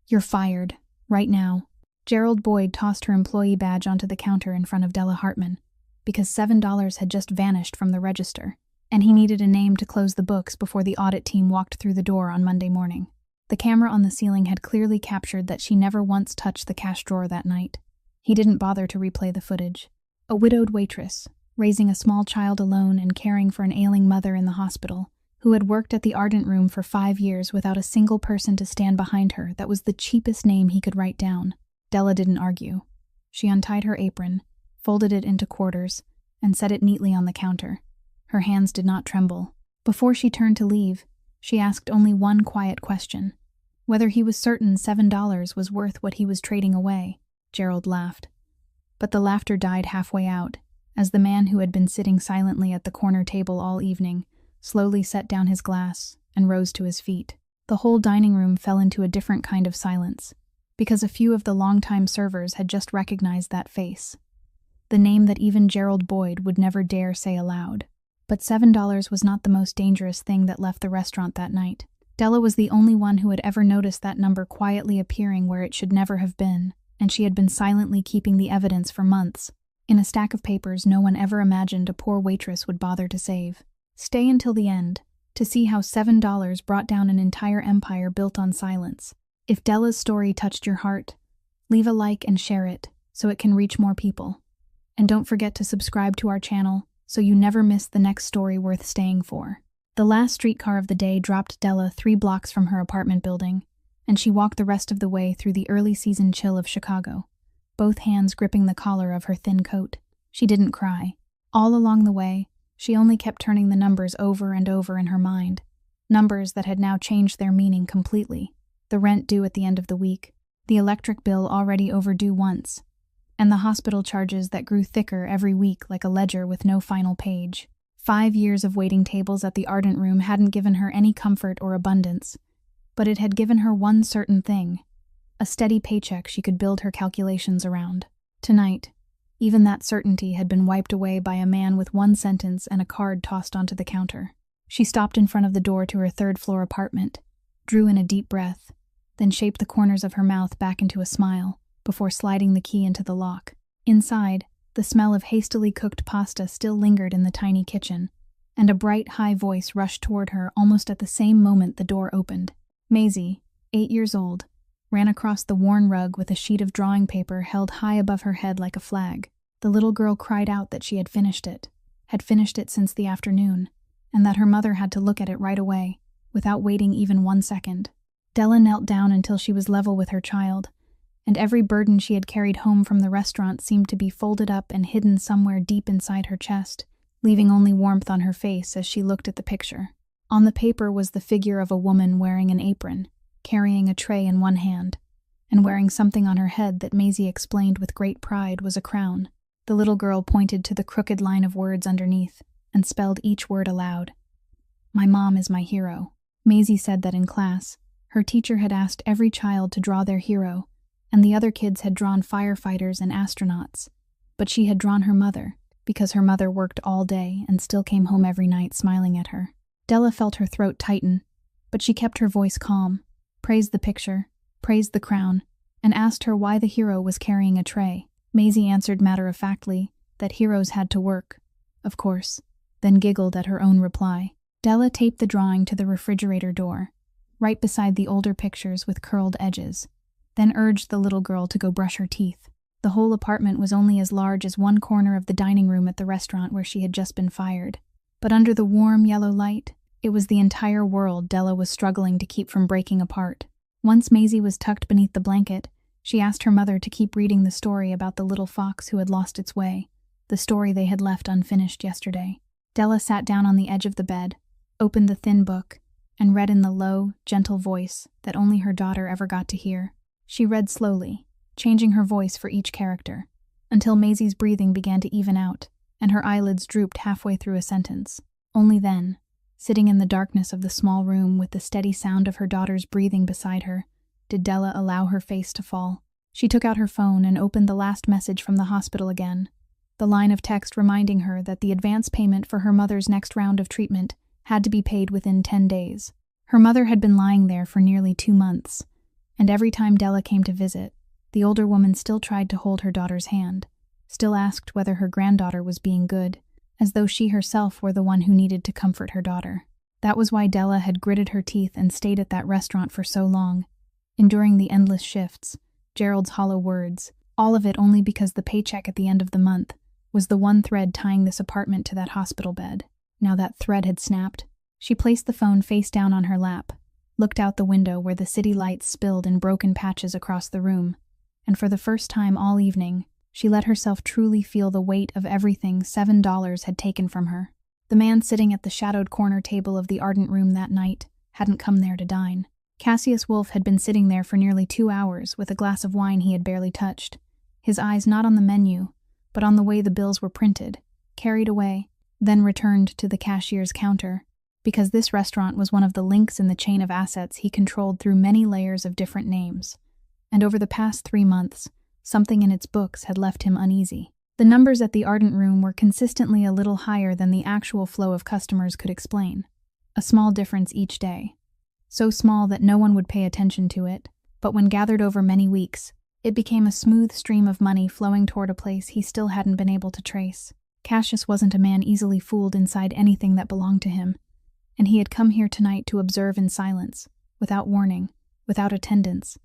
"You're fired. Right now." Gerald Boyd tossed her employee badge onto the counter in front of Della Hartman, because $7 had just vanished from the register, and he needed a name to close the books before the audit team walked through the door on Monday morning. The camera on the ceiling had clearly captured that she never once touched the cash drawer that night. He didn't bother to replay the footage. A widowed waitress, raising a small child alone and caring for an ailing mother in the hospital, who had worked at the Ardent Room for 5 years without a single person to stand behind her. That was the cheapest name he could write down. Della didn't argue. She untied her apron, folded it into quarters, and set it neatly on the counter. Her hands did not tremble. Before she turned to leave, she asked only one quiet question: whether he was certain $7 was worth what he was trading away. Gerald laughed. But the laughter died halfway out, as the man who had been sitting silently at the corner table all evening slowly set down his glass and rose to his feet. The whole dining room fell into a different kind of silence, because a few of the longtime servers had just recognized that face, the name that even Gerald Boyd would never dare say aloud. But $7 was not the most dangerous thing that left the restaurant that night. Della was the only one who had ever noticed that number quietly appearing where it should never have been, and she had been silently keeping the evidence for months, in a stack of papers no one ever imagined a poor waitress would bother to save. Stay until the end, to see how $7 brought down an entire empire built on silence. If Della's story touched your heart, leave a like and share it so it can reach more people. And don't forget to subscribe to our channel so you never miss the next story worth staying for. The last streetcar of the day dropped Della 3 blocks from her apartment building, and she walked the rest of the way through the early season chill of Chicago, both hands gripping the collar of her thin coat. She didn't cry. All along the way, she only kept turning the numbers over and over in her mind, numbers that had now changed their meaning completely. The rent due at the end of the week, the electric bill already overdue once, and the hospital charges that grew thicker every week like a ledger with no final page. 5 years of waiting tables at the Ardent Room hadn't given her any comfort or abundance, but it had given her one certain thing: a steady paycheck she could build her calculations around. Tonight, even that certainty had been wiped away by a man with one sentence and a card tossed onto the counter. She stopped in front of the door to her 3rd-floor apartment, drew in a deep breath, then shaped the corners of her mouth back into a smile before sliding the key into the lock. Inside, the smell of hastily cooked pasta still lingered in the tiny kitchen, and a bright, high voice rushed toward her almost at the same moment the door opened. Maisie, 8 years old, ran across the worn rug with a sheet of drawing paper held high above her head like a flag. The little girl cried out that she had finished it since the afternoon, and that her mother had to look at it right away, without waiting even 1 second. Della knelt down until she was level with her child, and every burden she had carried home from the restaurant seemed to be folded up and hidden somewhere deep inside her chest, leaving only warmth on her face as she looked at the picture. On the paper was the figure of a woman wearing an apron, carrying a tray in one hand, and wearing something on her head that Maisie explained with great pride was a crown. The little girl pointed to the crooked line of words underneath and spelled each word aloud. "My mom is my hero." Maisie said that in class, her teacher had asked every child to draw their hero, and the other kids had drawn firefighters and astronauts, but she had drawn her mother, because her mother worked all day and still came home every night smiling at her. Della felt her throat tighten, but she kept her voice calm, praised the picture, praised the crown, and asked her why the hero was carrying a tray. Maisie answered matter-of-factly that heroes had to work, of course, then giggled at her own reply. Della taped the drawing to the refrigerator door, right beside the older pictures with curled edges, then urged the little girl to go brush her teeth. The whole apartment was only as large as one corner of the dining room at the restaurant where she had just been fired. But under the warm yellow light, it was the entire world Della was struggling to keep from breaking apart. Once Maisie was tucked beneath the blanket, she asked her mother to keep reading the story about the little fox who had lost its way, the story they had left unfinished yesterday. Della sat down on the edge of the bed, opened the thin book, and read in the low, gentle voice that only her daughter ever got to hear. She read slowly, changing her voice for each character, until Maisie's breathing began to even out, and her eyelids drooped halfway through a sentence. Only then, sitting in the darkness of the small room with the steady sound of her daughter's breathing beside her, did Della allow her face to fall. She took out her phone and opened the last message from the hospital again, the line of text reminding her that the advance payment for her mother's next round of treatment had to be paid within 10 days. Her mother had been lying there for nearly 2 months, And every time Della came to visit, the older woman still tried to hold her daughter's hand, still asked whether her granddaughter was being good, as though she herself were the one who needed to comfort her daughter. That was why Della had gritted her teeth and stayed at that restaurant for so long, enduring the endless shifts, Gerald's hollow words, all of it only because the paycheck at the end of the month was the one thread tying this apartment to that hospital bed. Now that thread had snapped, she placed the phone face down on her lap, looked out the window where the city lights spilled in broken patches across the room, and for the first time all evening, she let herself truly feel the weight of everything $7 had taken from her. The man sitting at the shadowed corner table of the ardent room that night hadn't come there to dine. Cassius Wolfe had been sitting there for nearly 2 hours with a glass of wine he had barely touched, his eyes not on the menu, but on the way the bills were printed, carried away, then returned to the cashier's counter, because this restaurant was one of the links in the chain of assets he controlled through many layers of different names. And over the past 3 months, something in its books had left him uneasy. The numbers at the Ardent Room were consistently a little higher than the actual flow of customers could explain. A small difference each day. So small that no one would pay attention to it, but when gathered over many weeks, it became a smooth stream of money flowing toward a place he still hadn't been able to trace. Cassius wasn't a man easily fooled inside anything that belonged to him, and he had come here tonight to observe in silence, without warning, without attendance,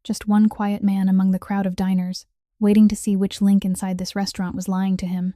just one quiet man among the crowd of diners, waiting to see which link inside this restaurant was lying to him.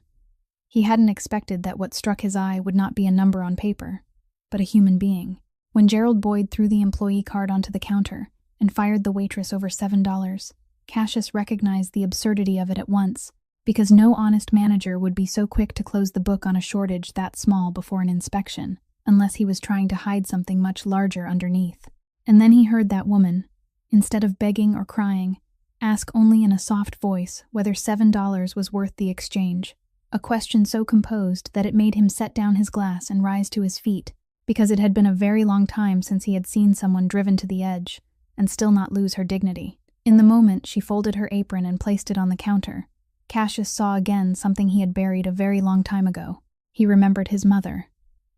He hadn't expected that what struck his eye would not be a number on paper, but a human being. When Gerald Boyd threw the employee card onto the counter and fired the waitress over $7, Cassius recognized the absurdity of it at once, because no honest manager would be so quick to close the book on a shortage that small before an inspection, unless he was trying to hide something much larger underneath. And then he heard that woman, instead of begging or crying, ask only in a soft voice whether $7 was worth the exchange, a question so composed that it made him set down his glass and rise to his feet, because it had been a very long time since he had seen someone driven to the edge and still not lose her dignity. In the moment she folded her apron and placed it on the counter, Cassius saw again something he had buried a very long time ago. He remembered his mother,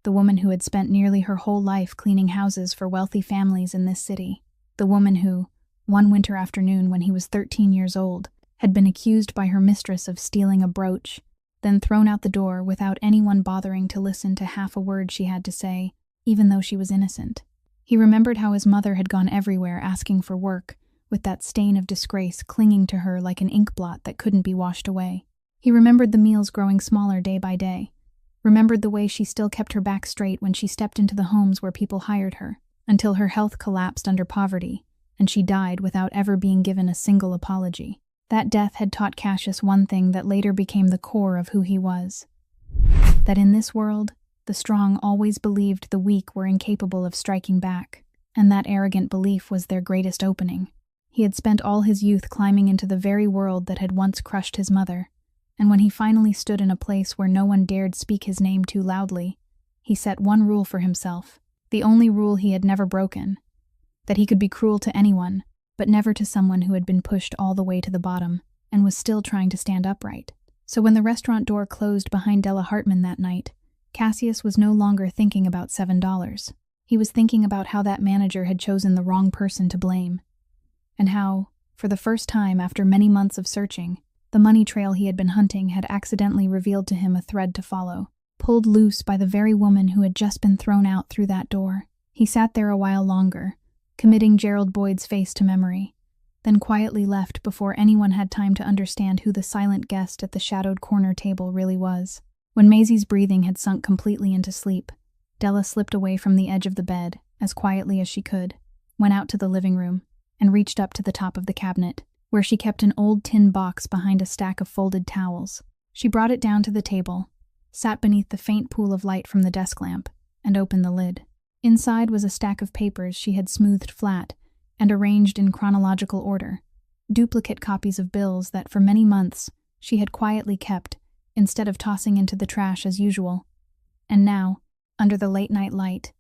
the woman who had spent nearly her whole life cleaning houses for wealthy families in this city, the woman who, one winter afternoon when he was 13 years old, had been accused by her mistress of stealing a brooch, then thrown out the door without anyone bothering to listen to half a word she had to say, even though she was innocent. He remembered how his mother had gone everywhere asking for work, with that stain of disgrace clinging to her like an ink blot that couldn't be washed away. He remembered the meals growing smaller day by day, remembered the way she still kept her back straight when she stepped into the homes where people hired her, until her health collapsed under poverty, and she died without ever being given a single apology. That death had taught Cassius one thing that later became the core of who he was. That in this world, the strong always believed the weak were incapable of striking back, and that arrogant belief was their greatest opening. He had spent all his youth climbing into the very world that had once crushed his mother, and when he finally stood in a place where no one dared speak his name too loudly, he set one rule for himself, the only rule he had never broken, that he could be cruel to anyone, but never to someone who had been pushed all the way to the bottom and was still trying to stand upright. So when the restaurant door closed behind Della Hartman that night, Cassius was no longer thinking about $7. He was thinking about how that manager had chosen the wrong person to blame, and how, for the first time after many months of searching, the money trail he had been hunting had accidentally revealed to him a thread to follow, pulled loose by the very woman who had just been thrown out through that door. He sat there a while longer, committing Gerald Boyd's face to memory, then quietly left before anyone had time to understand who the silent guest at the shadowed corner table really was. When Maisie's breathing had sunk completely into sleep, Della slipped away from the edge of the bed, as quietly as she could, went out to the living room, and reached up to the top of the cabinet, where she kept an old tin box behind a stack of folded towels. She brought it down to the table, sat beneath the faint pool of light from the desk lamp, and opened the lid. Inside was a stack of papers she had smoothed flat and arranged in chronological order, duplicate copies of bills that for many months she had quietly kept instead of tossing into the trash as usual. And now, under the late-night light,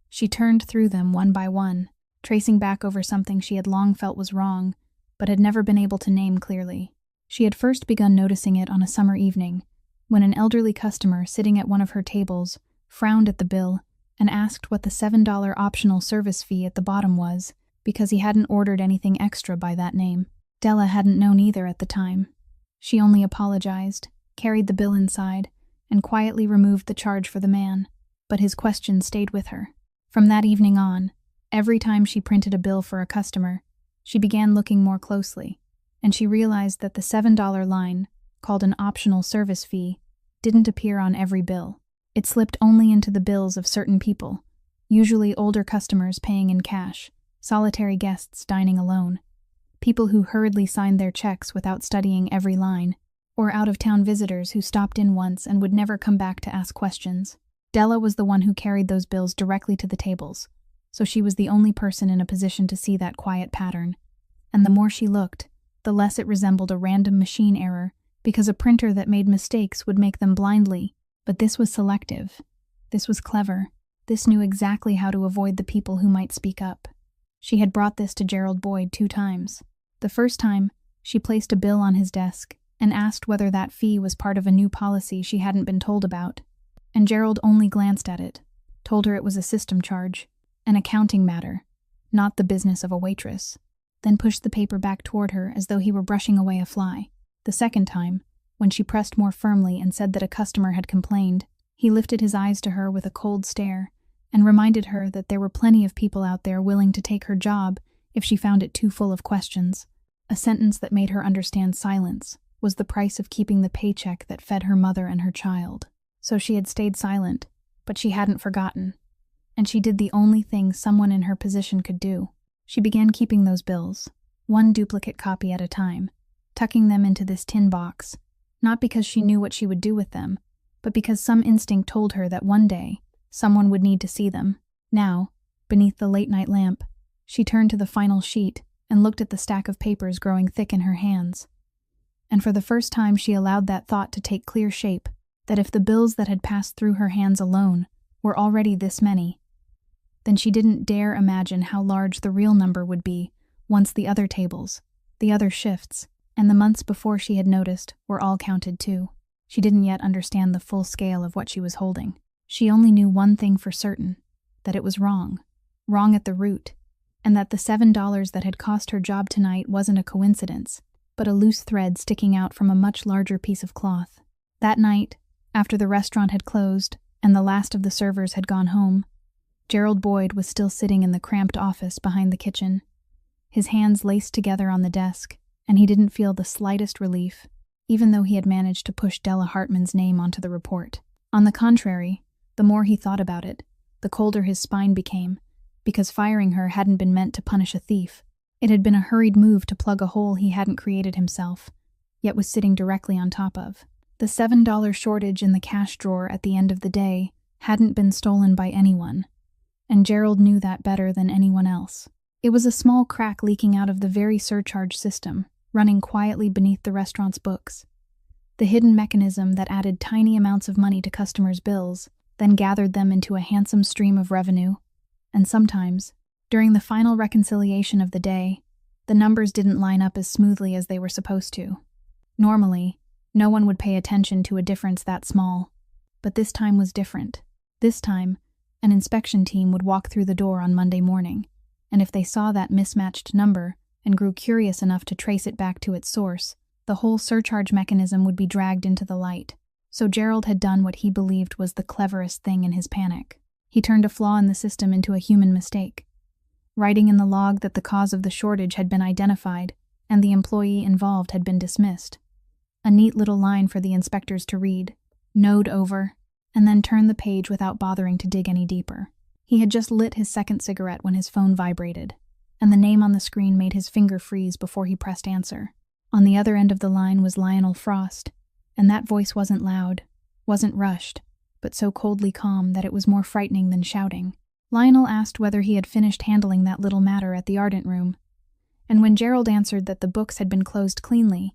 she turned through them one by one, tracing back over something she had long felt was wrong, but had never been able to name clearly. She had first begun noticing it on a summer evening, when an elderly customer sitting at one of her tables frowned at the bill and asked what the $7 optional service fee at the bottom was, because he hadn't ordered anything extra by that name. Della hadn't known either at the time. She only apologized, carried the bill inside, and quietly removed the charge for the man, but his question stayed with her. From that evening on, every time she printed a bill for a customer, she began looking more closely, and she realized that the $7 line, called an optional service fee, didn't appear on every bill. It slipped only into the bills of certain people, usually older customers paying in cash, solitary guests dining alone, people who hurriedly signed their checks without studying every line, or out-of-town visitors who stopped in once and would never come back to ask questions. Della was the one who carried those bills directly to the tables, so she was the only person in a position to see that quiet pattern. And the more she looked, the less it resembled a random machine error, because a printer that made mistakes would make them blindly. But this was selective. This was clever. This knew exactly how to avoid the people who might speak up. She had brought this to Gerald Boyd 2 times. The first time, she placed a bill on his desk and asked whether that fee was part of a new policy she hadn't been told about. And Gerald only glanced at it, told her it was a system charge, an accounting matter, not the business of a waitress, then pushed the paper back toward her as though he were brushing away a fly. The second time, when she pressed more firmly and said that a customer had complained, he lifted his eyes to her with a cold stare and reminded her that there were plenty of people out there willing to take her job if she found it too full of questions. A sentence that made her understand silence was the price of keeping the paycheck that fed her mother and her child. So she had stayed silent, but she hadn't forgotten. And she did the only thing someone in her position could do. She began keeping those bills, one duplicate copy at a time, tucking them into this tin box, not because she knew what she would do with them, but because some instinct told her that one day, someone would need to see them. Now, beneath the late-night lamp, she turned to the final sheet and looked at the stack of papers growing thick in her hands. And for the first time she allowed that thought to take clear shape, that if the bills that had passed through her hands alone were already this many, then she didn't dare imagine how large the real number would be once the other tables, the other shifts, and the months before she had noticed were all counted too. She didn't yet understand the full scale of what she was holding. She only knew one thing for certain, that it was wrong at the root, and that the $7 that had cost her job tonight wasn't a coincidence, but a loose thread sticking out from a much larger piece of cloth. That night, after the restaurant had closed and the last of the servers had gone home, Gerald Boyd was still sitting in the cramped office behind the kitchen, his hands laced together on the desk, and he didn't feel the slightest relief, even though he had managed to push Della Hartman's name onto the report. On the contrary, the more he thought about it, the colder his spine became, because firing her hadn't been meant to punish a thief. It had been a hurried move to plug a hole he hadn't created himself, yet was sitting directly on top of. The $7 shortage in the cash drawer at the end of the day hadn't been stolen by anyone, and Gerald knew that better than anyone else. It was a small crack leaking out of the very surcharge system, running quietly beneath the restaurant's books. The hidden mechanism that added tiny amounts of money to customers' bills, then gathered them into a handsome stream of revenue. And sometimes, during the final reconciliation of the day, the numbers didn't line up as smoothly as they were supposed to. Normally, no one would pay attention to a difference that small. But this time was different. This time, an inspection team would walk through the door on Monday morning, and if they saw that mismatched number and grew curious enough to trace it back to its source, the whole surcharge mechanism would be dragged into the light. So Gerald had done what he believed was the cleverest thing in his panic. He turned a flaw in the system into a human mistake, writing in the log that the cause of the shortage had been identified and the employee involved had been dismissed. A neat little line for the inspectors to read, node over, and then turn the page without bothering to dig any deeper. He had just lit his second cigarette when his phone vibrated, and the name on the screen made his finger freeze before he pressed answer. On the other end of the line was Lionel Frost, and that voice wasn't loud, wasn't rushed, but so coldly calm that it was more frightening than shouting. Lionel asked whether he had finished handling that little matter at the Ardent Room, and when Gerald answered that the books had been closed cleanly,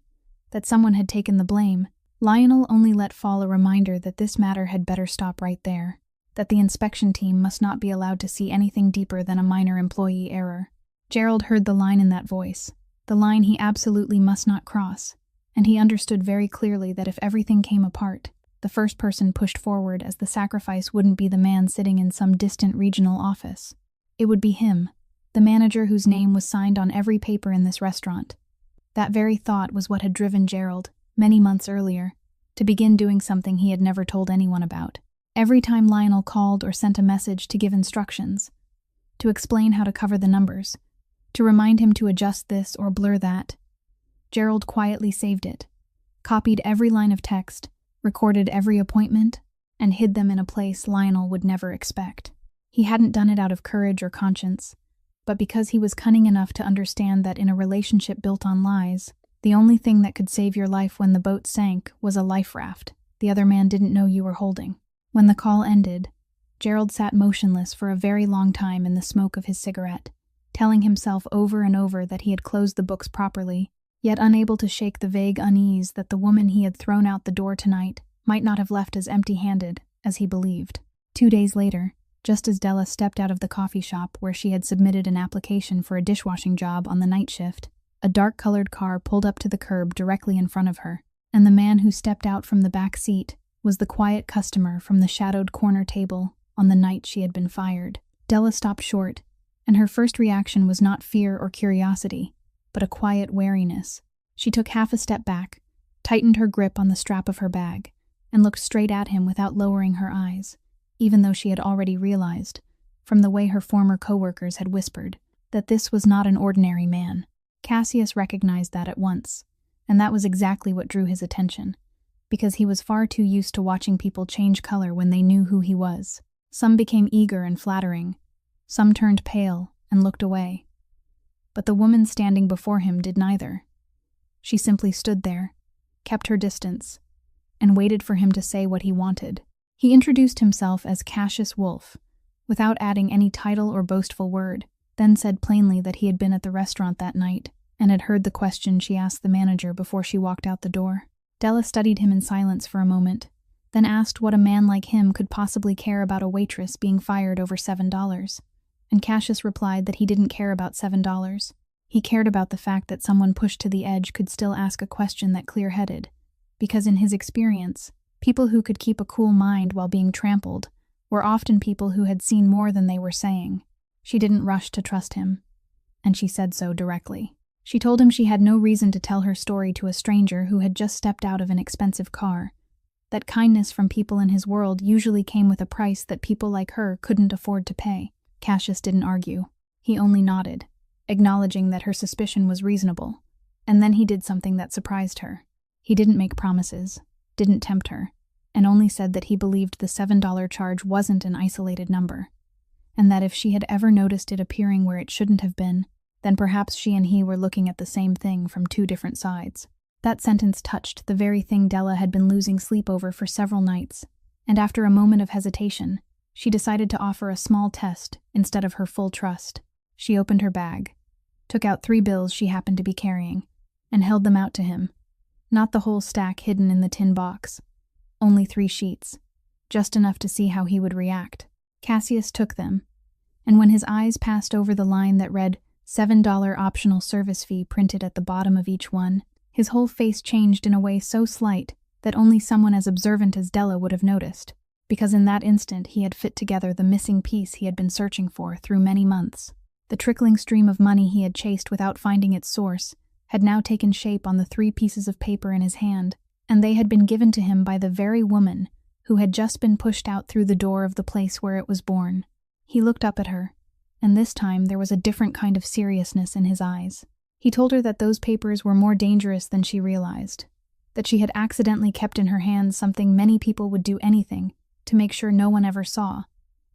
that someone had taken the blame, Lionel only let fall a reminder that this matter had better stop right there, that the inspection team must not be allowed to see anything deeper than a minor employee error. Gerald heard the line in that voice, the line he absolutely must not cross, and he understood very clearly that if everything came apart, the first person pushed forward as the sacrifice wouldn't be the man sitting in some distant regional office. It would be him, the manager whose name was signed on every paper in this restaurant. That very thought was what had driven Gerald, many months earlier, to begin doing something he had never told anyone about. Every time Lionel called or sent a message to give instructions, to explain how to cover the numbers, to remind him to adjust this or blur that, Gerald quietly saved it, copied every line of text, recorded every appointment, and hid them in a place Lionel would never expect. He hadn't done it out of courage or conscience, but because he was cunning enough to understand that in a relationship built on lies, the only thing that could save your life when the boat sank was a life raft the other man didn't know you were holding. When the call ended, Gerald sat motionless for a very long time in the smoke of his cigarette, telling himself over and over that he had closed the books properly, yet unable to shake the vague unease that the woman he had thrown out the door tonight might not have left as empty-handed as he believed. 2 days later, just as Della stepped out of the coffee shop where she had submitted an application for a dishwashing job on the night shift, a dark-colored car pulled up to the curb directly in front of her, and the man who stepped out from the back seat was the quiet customer from the shadowed corner table on the night she had been fired. Della stopped short, and her first reaction was not fear or curiosity, but a quiet wariness. She took half a step back, tightened her grip on the strap of her bag, and looked straight at him without lowering her eyes, even though she had already realized, from the way her former co-workers had whispered, that this was not an ordinary man. Cassius recognized that at once, and that was exactly what drew his attention, because he was far too used to watching people change color when they knew who he was. Some became eager and flattering, some turned pale and looked away. But the woman standing before him did neither. She simply stood there, kept her distance, and waited for him to say what he wanted. He introduced himself as Cassius Wolfe, without adding any title or boastful word, then said plainly that he had been at the restaurant that night and had heard the question she asked the manager before she walked out the door. Della studied him in silence for a moment, then asked what a man like him could possibly care about a waitress being fired over $7, and Cassius replied that he didn't care about $7. He cared about the fact that someone pushed to the edge could still ask a question that clear-headed, because in his experience, people who could keep a cool mind while being trampled were often people who had seen more than they were saying. She didn't rush to trust him, and she said so directly. She told him she had no reason to tell her story to a stranger who had just stepped out of an expensive car, that kindness from people in his world usually came with a price that people like her couldn't afford to pay. Cassius didn't argue. He only nodded, acknowledging that her suspicion was reasonable, and then he did something that surprised her. He didn't make promises, didn't tempt her, and only said that he believed the $7 charge wasn't an isolated number, and that if she had ever noticed it appearing where it shouldn't have been, then perhaps she and he were looking at the same thing from two different sides. That sentence touched the very thing Della had been losing sleep over for several nights, and after a moment of hesitation, she decided to offer a small test instead of her full trust. She opened her bag, took out 3 bills she happened to be carrying, and held them out to him. Not the whole stack hidden in the tin box, only 3 sheets, just enough to see how he would react. Cassius took them, and when his eyes passed over the line that read $7 optional service fee printed at the bottom of each one, his whole face changed in a way so slight that only someone as observant as Della would have noticed, because in that instant he had fit together the missing piece he had been searching for through many months. The trickling stream of money he had chased without finding its source had now taken shape on the 3 pieces of paper in his hand, and they had been given to him by the very woman who had just been pushed out through the door of the place where it was born. He looked up at her, and this time there was a different kind of seriousness in his eyes. He told her that those papers were more dangerous than she realized, that she had accidentally kept in her hands something many people would do anything to make sure no one ever saw,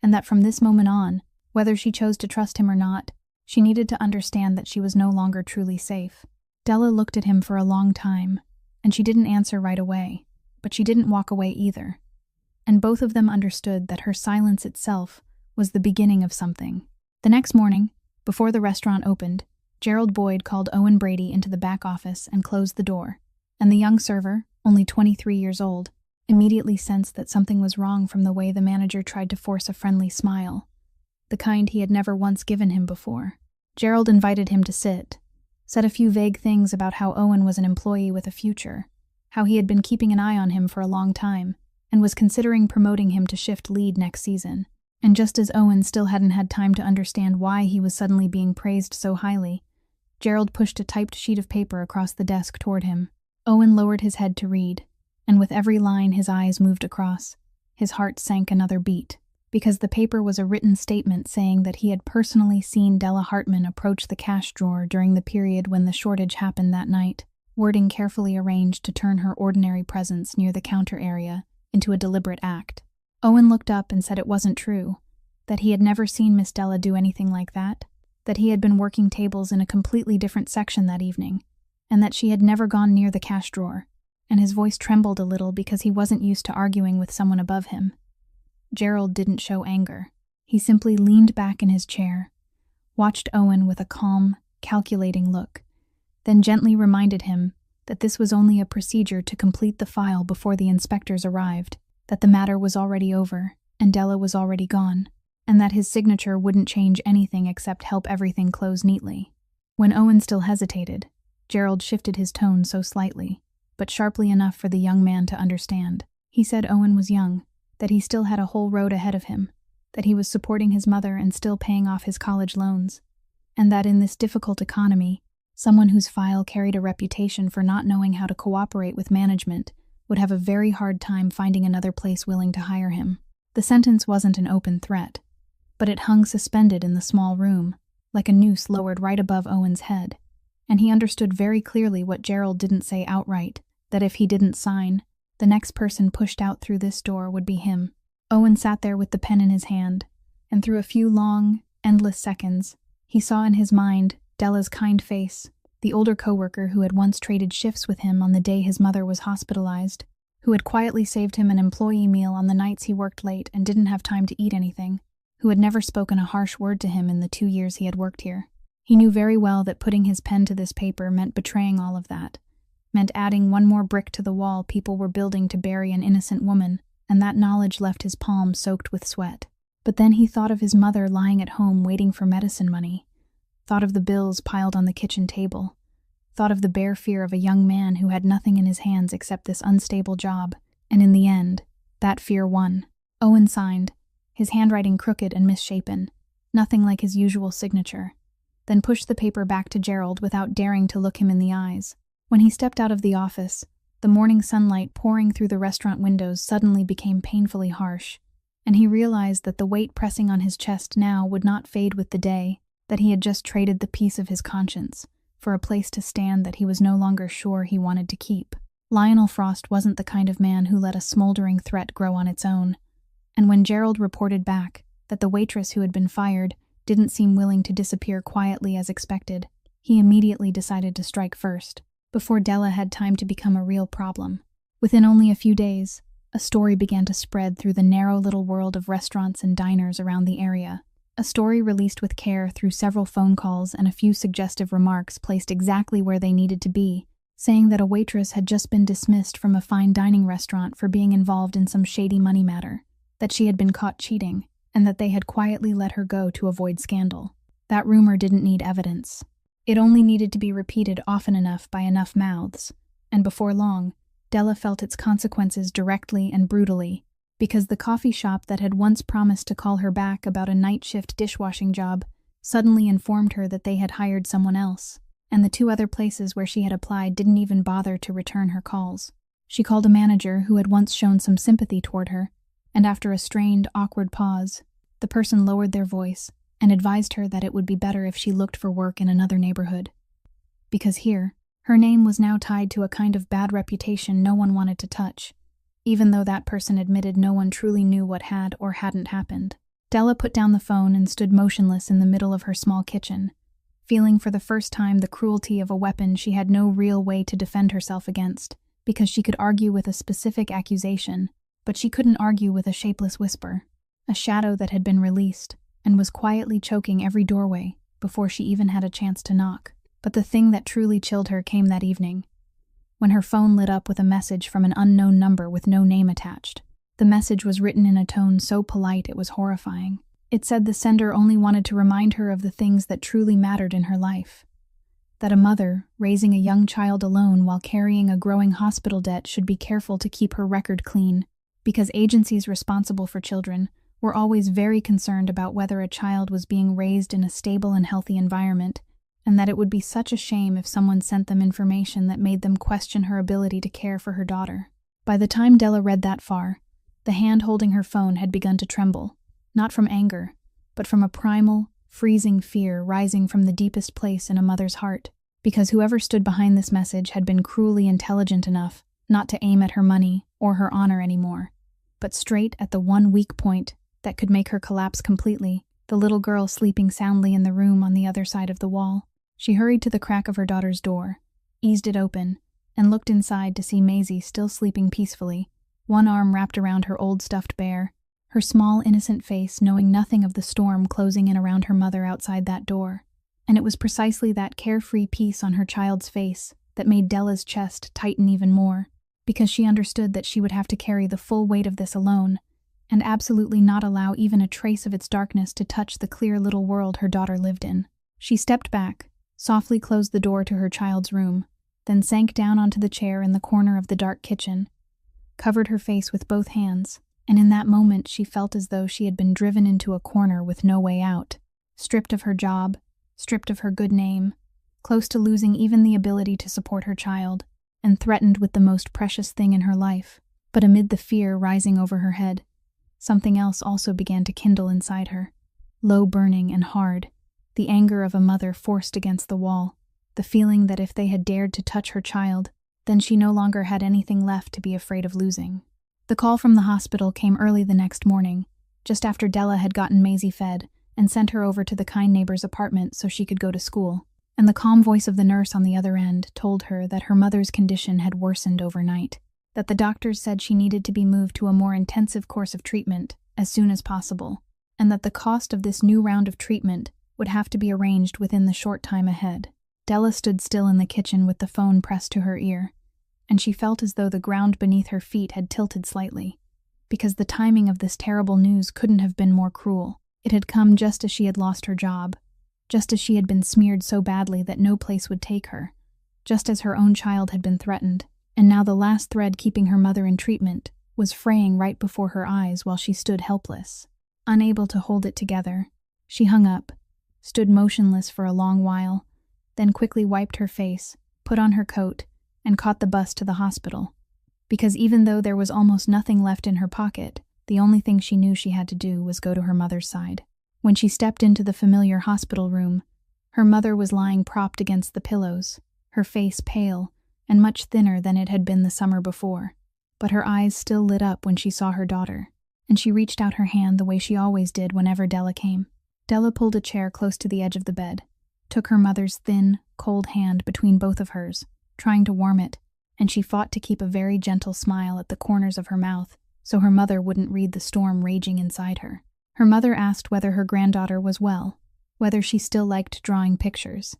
and that from this moment on, whether she chose to trust him or not, she needed to understand that she was no longer truly safe. Della looked at him for a long time, and she didn't answer right away, but she didn't walk away either, and both of them understood that her silence itself was the beginning of something. The next morning, before the restaurant opened, Gerald Boyd called Owen Brady into the back office and closed the door, and the young server, only 23 years old, immediately sensed that something was wrong from the way the manager tried to force a friendly smile, the kind he had never once given him before. Gerald invited him to sit, said a few vague things about how Owen was an employee with a future, how he had been keeping an eye on him for a long time, and was considering promoting him to shift lead next season. And just as Owen still hadn't had time to understand why he was suddenly being praised so highly, Gerald pushed a typed sheet of paper across the desk toward him. Owen lowered his head to read, and with every line his eyes moved across, his heart sank another beat, because the paper was a written statement saying that he had personally seen Della Hartman approach the cash drawer during the period when the shortage happened that night, wording carefully arranged to turn her ordinary presence near the counter area into a deliberate act. Owen looked up and said it wasn't true, that he had never seen Miss Della do anything like that he had been working tables in a completely different section that evening, and that she had never gone near the cash drawer, and his voice trembled a little because he wasn't used to arguing with someone above him. Gerald didn't show anger. He simply leaned back in his chair, watched Owen with a calm, calculating look, then gently reminded him that this was only a procedure to complete the file before the inspectors arrived, that the matter was already over, and Della was already gone, and that his signature wouldn't change anything except help everything close neatly. When Owen still hesitated, Gerald shifted his tone so slightly, but sharply enough for the young man to understand. He said Owen was young, that he still had a whole road ahead of him, that he was supporting his mother and still paying off his college loans, and that in this difficult economy, someone whose file carried a reputation for not knowing how to cooperate with management would have a very hard time finding another place willing to hire him. The sentence wasn't an open threat, but it hung suspended in the small room, like a noose lowered right above Owen's head, and he understood very clearly what Gerald didn't say outright, that if he didn't sign, the next person pushed out through this door would be him. Owen sat there with the pen in his hand, and through a few long, endless seconds, he saw in his mind Della's kind face, the older coworker who had once traded shifts with him on the day his mother was hospitalized, who had quietly saved him an employee meal on the nights he worked late and didn't have time to eat anything, who had never spoken a harsh word to him in the 2 years he had worked here. He knew very well that putting his pen to this paper meant betraying all of that, meant adding one more brick to the wall people were building to bury an innocent woman, and that knowledge left his palm soaked with sweat. But then he thought of his mother lying at home waiting for medicine money, thought of the bills piled on the kitchen table, thought of the bare fear of a young man who had nothing in his hands except this unstable job, and in the end, that fear won. Owen signed, his handwriting crooked and misshapen, nothing like his usual signature, then pushed the paper back to Gerald without daring to look him in the eyes. When he stepped out of the office, the morning sunlight pouring through the restaurant windows suddenly became painfully harsh, and he realized that the weight pressing on his chest now would not fade with the day, that he had just traded the peace of his conscience for a place to stand that he was no longer sure he wanted to keep. Lionel Frost wasn't the kind of man who let a smoldering threat grow on its own, and when Gerald reported back that the waitress who had been fired didn't seem willing to disappear quietly as expected, he immediately decided to strike first, before Della had time to become a real problem. Within only a few days, a story began to spread through the narrow little world of restaurants and diners around the area, a story released with care through several phone calls and a few suggestive remarks placed exactly where they needed to be, saying that a waitress had just been dismissed from a fine dining restaurant for being involved in some shady money matter, that she had been caught cheating, and that they had quietly let her go to avoid scandal. That rumor didn't need evidence. It only needed to be repeated often enough by enough mouths, and before long, Della felt its consequences directly and brutally, because the coffee shop that had once promised to call her back about a night shift dishwashing job suddenly informed her that they had hired someone else, and the 2 other places where she had applied didn't even bother to return her calls. She called a manager who had once shown some sympathy toward her, and after a strained, awkward pause, the person lowered their voice and advised her that it would be better if she looked for work in another neighborhood. Because here, her name was now tied to a kind of bad reputation no one wanted to touch, even though that person admitted no one truly knew what had or hadn't happened. Della put down the phone and stood motionless in the middle of her small kitchen, feeling for the first time the cruelty of a weapon she had no real way to defend herself against, because she could argue with a specific accusation, but she couldn't argue with a shapeless whisper, a shadow that had been released and was quietly choking every doorway before she even had a chance to knock. But the thing that truly chilled her came that evening, when her phone lit up with a message from an unknown number with no name attached. The message was written in a tone so polite it was horrifying. It said the sender only wanted to remind her of the things that truly mattered in her life. That a mother, raising a young child alone while carrying a growing hospital debt, should be careful to keep her record clean, because agencies responsible for children were always very concerned about whether a child was being raised in a stable and healthy environment, and that it would be such a shame if someone sent them information that made them question her ability to care for her daughter. By the time Della read that far, the hand holding her phone had begun to tremble, not from anger, but from a primal, freezing fear rising from the deepest place in a mother's heart, because whoever stood behind this message had been cruelly intelligent enough not to aim at her money or her honor anymore, but straight at the one weak point that could make her collapse completely, the little girl sleeping soundly in the room on the other side of the wall. She hurried to the crack of her daughter's door, eased it open, and looked inside to see Maisie still sleeping peacefully, one arm wrapped around her old stuffed bear, her small innocent face knowing nothing of the storm closing in around her mother outside that door. And it was precisely that carefree peace on her child's face that made Della's chest tighten even more, because she understood that she would have to carry the full weight of this alone, and absolutely not allow even a trace of its darkness to touch the clear little world her daughter lived in. She stepped back, softly closed the door to her child's room, then sank down onto the chair in the corner of the dark kitchen, covered her face with both hands, and in that moment she felt as though she had been driven into a corner with no way out, stripped of her job, stripped of her good name, close to losing even the ability to support her child, and threatened with the most precious thing in her life. But amid the fear rising over her head, something else also began to kindle inside her, low burning and hard, the anger of a mother forced against the wall, the feeling that if they had dared to touch her child, then she no longer had anything left to be afraid of losing. The call from the hospital came early the next morning, just after Della had gotten Maisie fed and sent her over to the kind neighbor's apartment so she could go to school, and the calm voice of the nurse on the other end told her that her mother's condition had worsened overnight, that the doctors said she needed to be moved to a more intensive course of treatment as soon as possible, and that the cost of this new round of treatment would have to be arranged within the short time ahead. Della stood still in the kitchen with the phone pressed to her ear, and she felt as though the ground beneath her feet had tilted slightly, because the timing of this terrible news couldn't have been more cruel. It had come just as she had lost her job, just as she had been smeared so badly that no place would take her, just as her own child had been threatened, and now the last thread keeping her mother in treatment was fraying right before her eyes while she stood helpless. Unable to hold it together, she hung up, stood motionless for a long while, then quickly wiped her face, put on her coat, and caught the bus to the hospital, because even though there was almost nothing left in her pocket, the only thing she knew she had to do was go to her mother's side. When she stepped into the familiar hospital room, her mother was lying propped against the pillows, her face pale and much thinner than it had been the summer before, but her eyes still lit up when she saw her daughter, and she reached out her hand the way she always did whenever Della came. Della pulled a chair close to the edge of the bed, took her mother's thin, cold hand between both of hers, trying to warm it, and she fought to keep a very gentle smile at the corners of her mouth so her mother wouldn't read the storm raging inside her. Her mother asked whether her granddaughter was well, whether she still liked drawing pictures,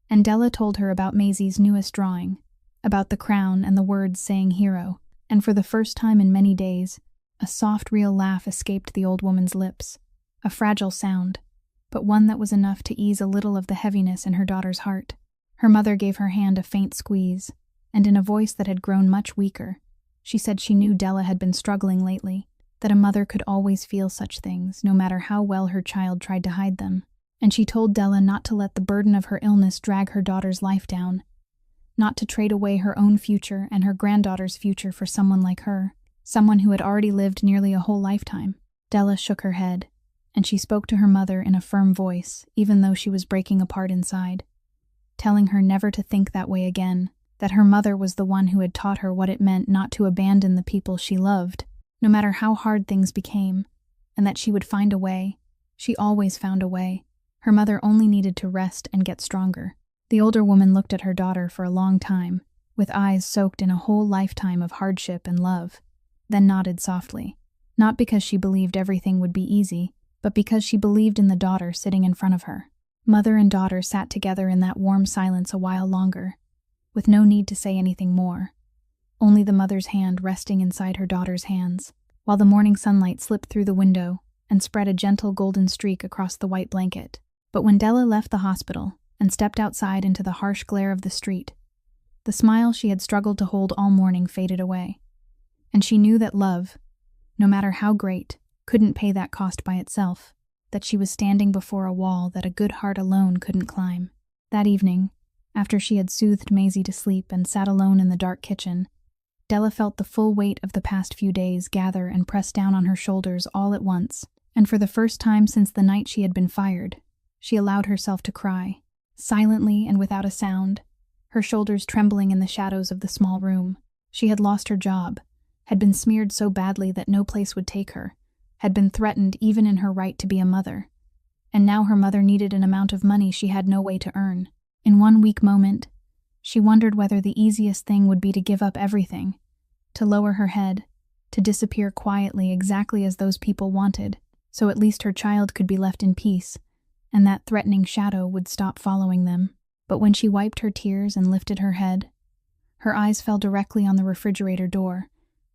and Della told her about Maisie's newest drawing, about the crown and the words saying hero, and for the first time in many days, a soft, real laugh escaped the old woman's lips, a fragile sound, but one that was enough to ease a little of the heaviness in her daughter's heart. Her mother gave her hand a faint squeeze, and in a voice that had grown much weaker, she said she knew Della had been struggling lately, that a mother could always feel such things, no matter how well her child tried to hide them, and she told Della not to let the burden of her illness drag her daughter's life down, not to trade away her own future and her granddaughter's future for someone like her, someone who had already lived nearly a whole lifetime. Della shook her head, and she spoke to her mother in a firm voice, even though she was breaking apart inside, telling her never to think that way again, that her mother was the one who had taught her what it meant not to abandon the people she loved, no matter how hard things became, and that she would find a way. She always found a way. Her mother only needed to rest and get stronger. The older woman looked at her daughter for a long time, with eyes soaked in a whole lifetime of hardship and love, then nodded softly, not because she believed everything would be easy, but because she believed in the daughter sitting in front of her. Mother and daughter sat together in that warm silence a while longer, with no need to say anything more, only the mother's hand resting inside her daughter's hands, while the morning sunlight slipped through the window and spread a gentle golden streak across the white blanket. But when Della left the hospital and stepped outside into the harsh glare of the street, the smile she had struggled to hold all morning faded away, and she knew that love, no matter how great, couldn't pay that cost by itself, that she was standing before a wall that a good heart alone couldn't climb. That evening, after she had soothed Maisie to sleep and sat alone in the dark kitchen, Della felt the full weight of the past few days gather and press down on her shoulders all at once, and for the first time since the night she had been fired, she allowed herself to cry, silently and without a sound, her shoulders trembling in the shadows of the small room. She had lost her job, had been smeared so badly that no place would take her, had been threatened even in her right to be a mother, and now her mother needed an amount of money she had no way to earn. In one weak moment, she wondered whether the easiest thing would be to give up everything, to lower her head, to disappear quietly exactly as those people wanted, so at least her child could be left in peace, and that threatening shadow would stop following them. But when she wiped her tears and lifted her head, her eyes fell directly on the refrigerator door,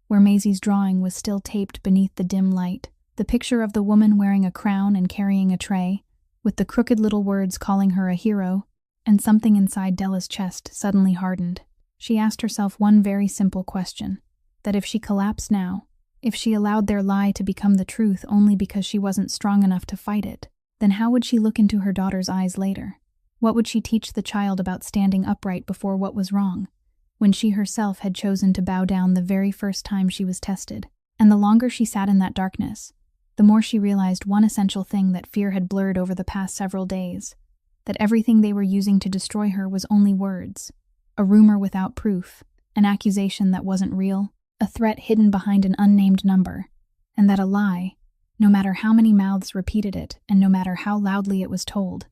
where Maisie's drawing was still taped beneath the dim light, the picture of the woman wearing a crown and carrying a tray, with the crooked little words calling her a hero, and something inside Della's chest suddenly hardened. She asked herself one very simple question, that if she collapsed now, if she allowed their lie to become the truth only because she wasn't strong enough to fight it, then how would she look into her daughter's eyes later? What would she teach the child about standing upright before what was wrong, when she herself had chosen to bow down the very first time she was tested? And the longer she sat in that darkness, the more she realized one essential thing that fear had blurred over the past several days, that everything they were using to destroy her was only words, a rumor without proof, an accusation that wasn't real, a threat hidden behind an unnamed number, and that a lie, no matter how many mouths repeated it and no matter how loudly it was told,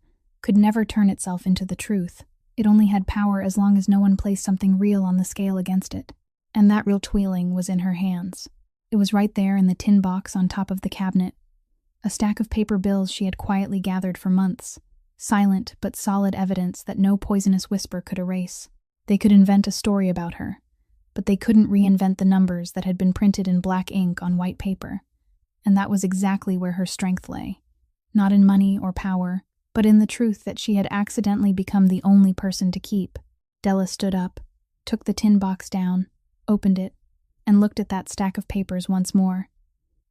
could never turn itself into the truth. It only had power as long as no one placed something real on the scale against it. And that real tweiling was in her hands. It was right there in the tin box on top of the cabinet, a stack of paper bills she had quietly gathered for months, silent but solid evidence that no poisonous whisper could erase. They could invent a story about her, but they couldn't reinvent the numbers that had been printed in black ink on white paper. And that was exactly where her strength lay, not in money or power, but in the truth that she had accidentally become the only person to keep. Della stood up, took the tin box down, opened it, and looked at that stack of papers once more.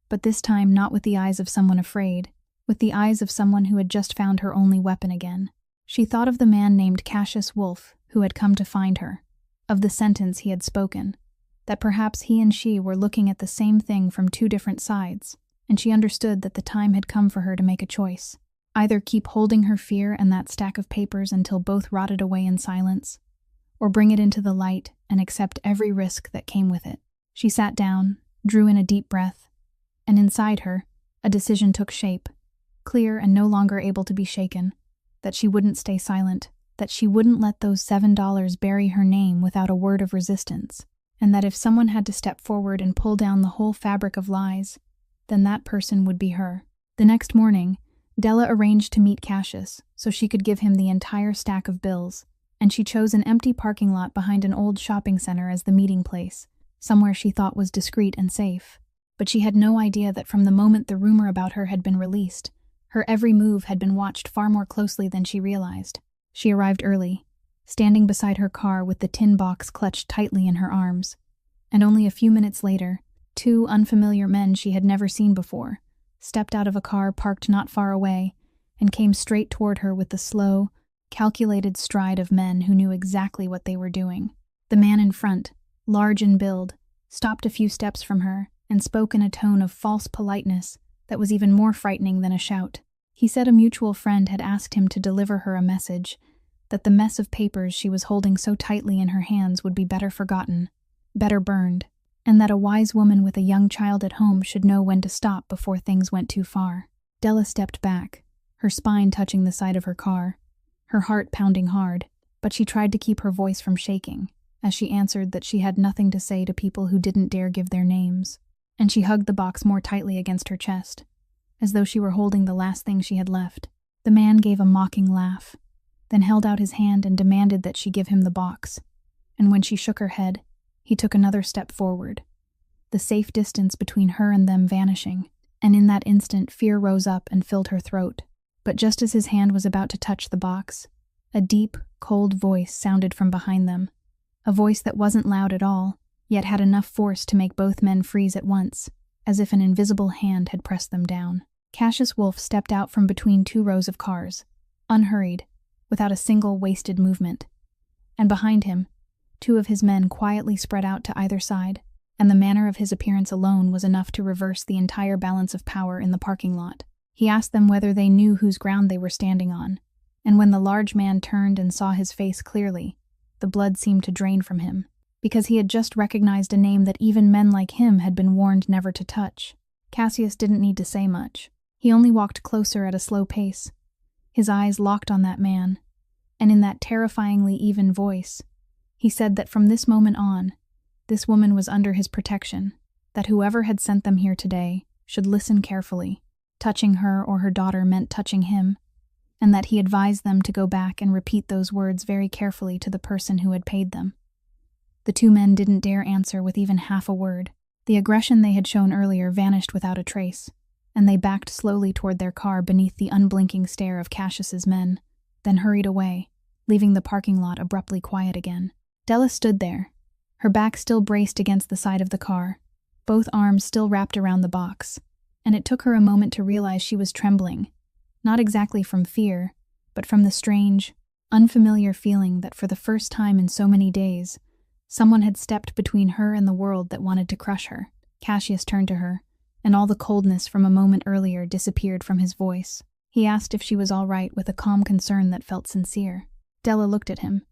But this time not with the eyes of someone afraid, with the eyes of someone who had just found her only weapon again. She thought of the man named Cassius Wolfe who had come to find her, of the sentence he had spoken, that perhaps he and she were looking at the same thing from two different sides, and she understood that the time had come for her to make a choice. Either keep holding her fear and that stack of papers until both rotted away in silence, or bring it into the light and accept every risk that came with it. She sat down, drew in a deep breath, and inside her, a decision took shape, clear and no longer able to be shaken, that she wouldn't stay silent, that she wouldn't let those $7 bury her name without a word of resistance, and that if someone had to step forward and pull down the whole fabric of lies, then that person would be her. The next morning, Della arranged to meet Cassius so she could give him the entire stack of bills, and she chose an empty parking lot behind an old shopping center as the meeting place, somewhere she thought was discreet and safe. But she had no idea that from the moment the rumor about her had been released, her every move had been watched far more closely than she realized. She arrived early, standing beside her car with the tin box clutched tightly in her arms, and only a few minutes later, two unfamiliar men she had never seen before stepped out of a car parked not far away and came straight toward her with the slow, calculated stride of men who knew exactly what they were doing. The man in front, large in build, stopped a few steps from her and spoke in a tone of false politeness that was even more frightening than a shout. He said a mutual friend had asked him to deliver her a message, that the mess of papers she was holding so tightly in her hands would be better forgotten, better burned, and that a wise woman with a young child at home should know when to stop before things went too far. Della stepped back, her spine touching the side of her car, her heart pounding hard, but she tried to keep her voice from shaking, as she answered that she had nothing to say to people who didn't dare give their names, and she hugged the box more tightly against her chest, as though she were holding the last thing she had left. The man gave a mocking laugh, then held out his hand and demanded that she give him the box, and when she shook her head, he took another step forward, the safe distance between her and them vanishing, and in that instant fear rose up and filled her throat. But just as his hand was about to touch the box, a deep, cold voice sounded from behind them, a voice that wasn't loud at all, yet had enough force to make both men freeze at once. as if an invisible hand had pressed them down. Cassius Wolf stepped out from between two rows of cars, unhurried, without a single wasted movement. And behind him, two of his men quietly spread out to either side, and the manner of his appearance alone was enough to reverse the entire balance of power in the parking lot. He asked them whether they knew whose ground they were standing on, and when the large man turned and saw his face clearly, the blood seemed to drain from him, because he had just recognized a name that even men like him had been warned never to touch. Cassius didn't need to say much. He only walked closer at a slow pace, his eyes locked on that man, and in that terrifyingly even voice, he said that from this moment on, this woman was under his protection, that whoever had sent them here today should listen carefully. Touching her or her daughter meant touching him, and that he advised them to go back and repeat those words very carefully to the person who had paid them. The two men didn't dare answer with even half a word. The aggression they had shown earlier vanished without a trace, and they backed slowly toward their car beneath the unblinking stare of Cassius's men, then hurried away, leaving the parking lot abruptly quiet again. Della stood there, her back still braced against the side of the car, both arms still wrapped around the box, and it took her a moment to realize she was trembling, not exactly from fear, but from the strange, unfamiliar feeling that for the first time in so many days, someone had stepped between her and the world that wanted to crush her. Cassius turned to her, and all the coldness from a moment earlier disappeared from his voice. He asked if she was all right with a calm concern that felt sincere. Della looked at him,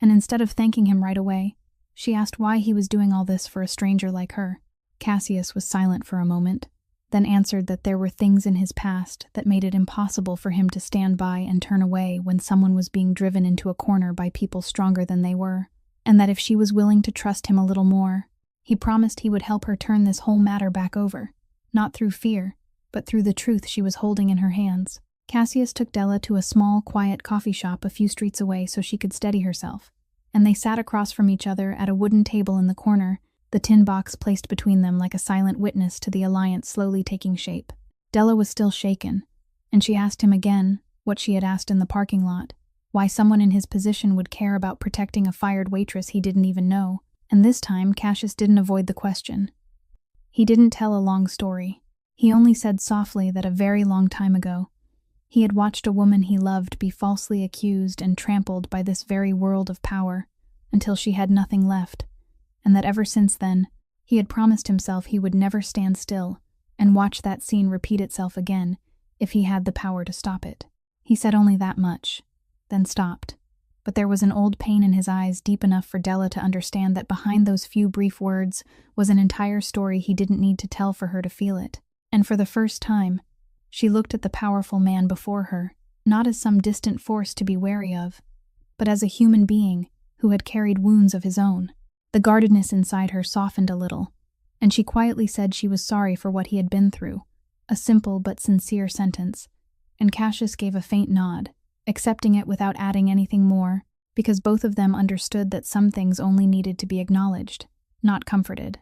and instead of thanking him right away, she asked why he was doing all this for a stranger like her. Cassius was silent for a moment, then answered that there were things in his past that made it impossible for him to stand by and turn away when someone was being driven into a corner by people stronger than they were, and that if she was willing to trust him a little more, he promised he would help her turn this whole matter back over, not through fear, but through the truth she was holding in her hands. Cassius took Della to a small, quiet coffee shop a few streets away so she could steady herself, and they sat across from each other at a wooden table in the corner, the tin box placed between them like a silent witness to the alliance slowly taking shape. Della was still shaken, and she asked him again what she had asked in the parking lot, why someone in his position would care about protecting a fired waitress he didn't even know, and this time Cassius didn't avoid the question. He didn't tell a long story. He only said softly that a very long time ago, he had watched a woman he loved be falsely accused and trampled by this very world of power until she had nothing left, and that ever since then, he had promised himself he would never stand still and watch that scene repeat itself again if he had the power to stop it. He said only that much, then stopped, but there was an old pain in his eyes deep enough for Della to understand that behind those few brief words was an entire story he didn't need to tell for her to feel it. And for the first time, she looked at the powerful man before her, not as some distant force to be wary of, but as a human being who had carried wounds of his own. The guardedness inside her softened a little, and she quietly said she was sorry for what he had been through, a simple but sincere sentence, and Cassius gave a faint nod, accepting it without adding anything more, because both of them understood that some things only needed to be acknowledged, not comforted.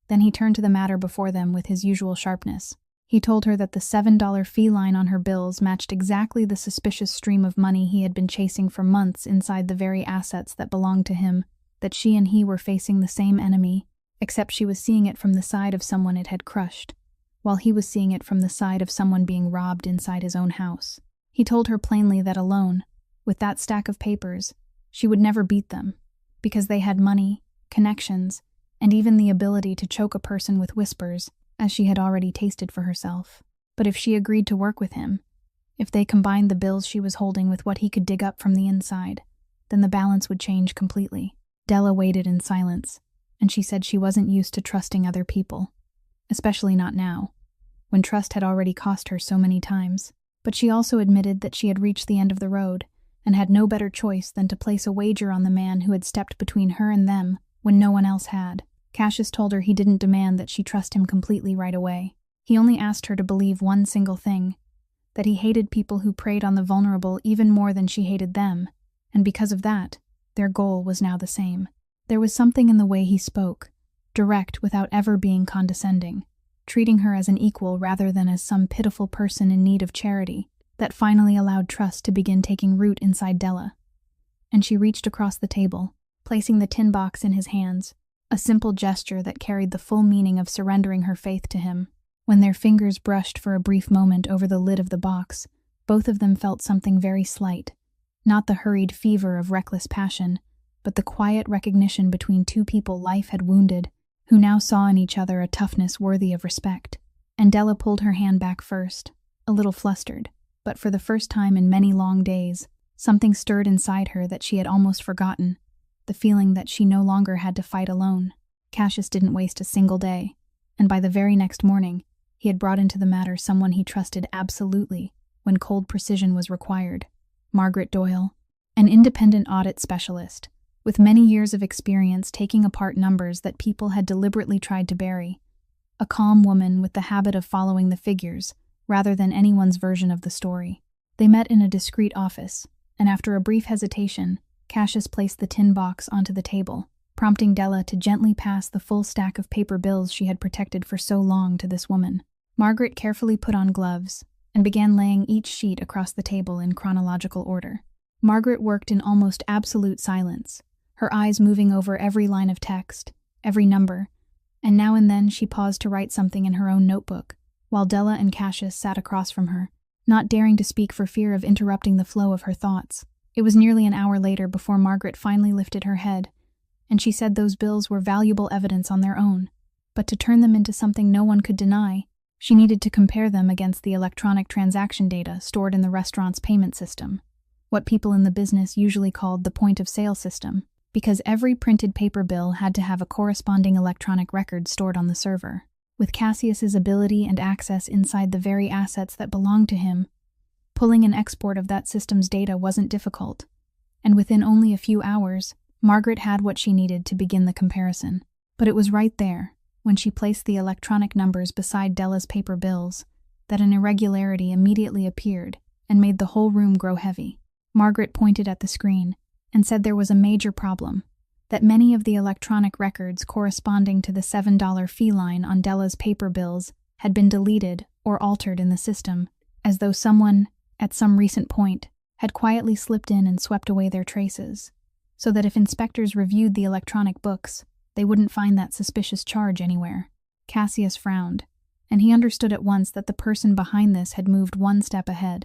Then he turned to the matter before them with his usual sharpness. He told her that the $7 fee line on her bills matched exactly the suspicious stream of money he had been chasing for months inside the very assets that belonged to him, that she and he were facing the same enemy, except she was seeing it from the side of someone it had crushed, while he was seeing it from the side of someone being robbed inside his own house. He told her plainly that alone, with that stack of papers, she would never beat them, because they had money, connections, and even the ability to choke a person with whispers, as she had already tasted for herself. But if she agreed to work with him, if they combined the bills she was holding with what he could dig up from the inside, then the balance would change completely. Della waited in silence, and she said she wasn't used to trusting other people, especially not now, when trust had already cost her so many times. But she also admitted that she had reached the end of the road, and had no better choice than to place a wager on the man who had stepped between her and them when no one else had. Cassius told her he didn't demand that she trust him completely right away. He only asked her to believe one single thing, that he hated people who preyed on the vulnerable even more than she hated them, and because of that, their goal was now the same. There was something in the way he spoke, direct without ever being condescending, treating her as an equal rather than as some pitiful person in need of charity, that finally allowed trust to begin taking root inside Della. And she reached across the table, placing the tin box in his hands, a simple gesture that carried the full meaning of surrendering her faith to him. When their fingers brushed for a brief moment over the lid of the box, both of them felt something very slight. Not the hurried fever of reckless passion, but the quiet recognition between two people life had wounded, who now saw in each other a toughness worthy of respect. And Della pulled her hand back first, a little flustered, but for the first time in many long days, something stirred inside her that she had almost forgotten, the feeling that she no longer had to fight alone. Cassius didn't waste a single day, and by the very next morning, he had brought into the matter someone he trusted absolutely when cold precision was required. Margaret Doyle, an independent audit specialist, with many years of experience taking apart numbers that people had deliberately tried to bury. A calm woman with the habit of following the figures, rather than anyone's version of the story. They met in a discreet office, and after a brief hesitation, Cassius placed the tin box onto the table, prompting Della to gently pass the full stack of paper bills she had protected for so long to this woman. Margaret carefully put on gloves and began laying each sheet across the table in chronological order. Margaret worked in almost absolute silence, her eyes moving over every line of text, every number, and now and then she paused to write something in her own notebook, while Della and Cassius sat across from her, not daring to speak for fear of interrupting the flow of her thoughts. It was nearly an hour later before Margaret finally lifted her head, and she said those bills were valuable evidence on their own, but to turn them into something no one could deny, she needed to compare them against the electronic transaction data stored in the restaurant's payment system, what people in the business usually called the point-of-sale system, because every printed paper bill had to have a corresponding electronic record stored on the server. With Cassius's ability and access inside the very assets that belonged to him, pulling an export of that system's data wasn't difficult, and within only a few hours, Margaret had what she needed to begin the comparison. But it was right there, when she placed the electronic numbers beside Della's paper bills, that an irregularity immediately appeared and made the whole room grow heavy. Margaret pointed at the screen and said there was a major problem, that many of the electronic records corresponding to the $7 fee line on Della's paper bills had been deleted or altered in the system, as though someone, at some recent point, had quietly slipped in and swept away their traces, so that if inspectors reviewed the electronic books, they wouldn't find that suspicious charge anywhere. Cassius frowned, and he understood at once that the person behind this had moved one step ahead,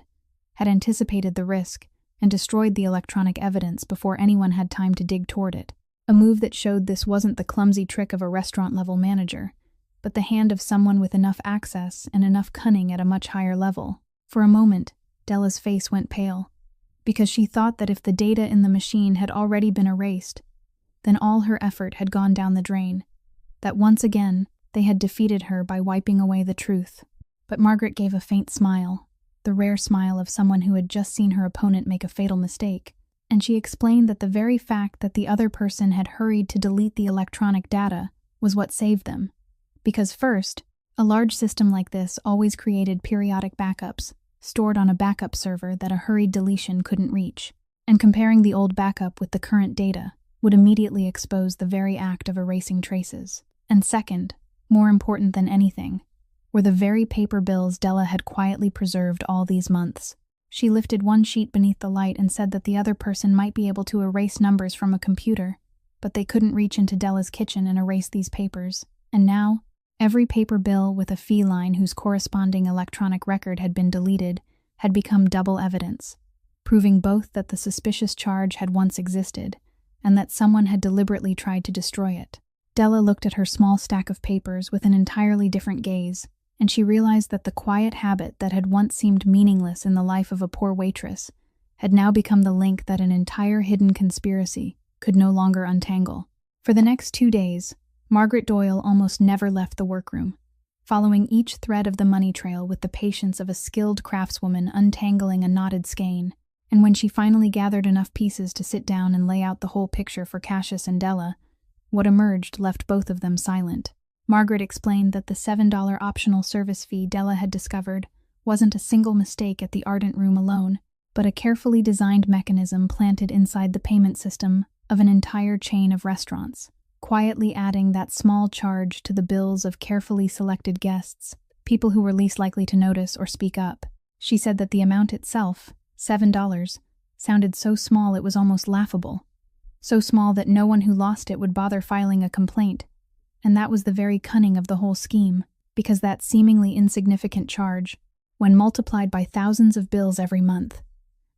had anticipated the risk, and destroyed the electronic evidence before anyone had time to dig toward it. A move that showed this wasn't the clumsy trick of a restaurant-level manager, but the hand of someone with enough access and enough cunning at a much higher level. For a moment, Della's face went pale, because she thought that if the data in the machine had already been erased, then all her effort had gone down the drain, that once again they had defeated her by wiping away the truth. But Margaret gave a faint smile, the rare smile of someone who had just seen her opponent make a fatal mistake, and she explained that the very fact that the other person had hurried to delete the electronic data was what saved them. Because first, a large system like this always created periodic backups, stored on a backup server that a hurried deletion couldn't reach, and comparing the old backup with the current data would immediately expose the very act of erasing traces. And second, more important than anything, were the very paper bills Della had quietly preserved all these months. She lifted one sheet beneath the light and said that the other person might be able to erase numbers from a computer, but they couldn't reach into Della's kitchen and erase these papers. And now, every paper bill with a fee line whose corresponding electronic record had been deleted had become double evidence, proving both that the suspicious charge had once existed and that someone had deliberately tried to destroy it. Della looked at her small stack of papers with an entirely different gaze, and she realized that the quiet habit that had once seemed meaningless in the life of a poor waitress had now become the link that an entire hidden conspiracy could no longer untangle. For the next 2 days, Margaret Doyle almost never left the workroom, following each thread of the money trail with the patience of a skilled craftswoman untangling a knotted skein, and when she finally gathered enough pieces to sit down and lay out the whole picture for Cassius and Della, what emerged left both of them silent. Margaret explained that the $7 optional service fee Della had discovered wasn't a single mistake at the Ardent Room alone, but a carefully designed mechanism planted inside the payment system of an entire chain of restaurants, quietly adding that small charge to the bills of carefully selected guests, people who were least likely to notice or speak up. She said that the amount itself, $7, sounded so small it was almost laughable, so small that no one who lost it would bother filing a complaint. And that was the very cunning of the whole scheme, because that seemingly insignificant charge, when multiplied by thousands of bills every month,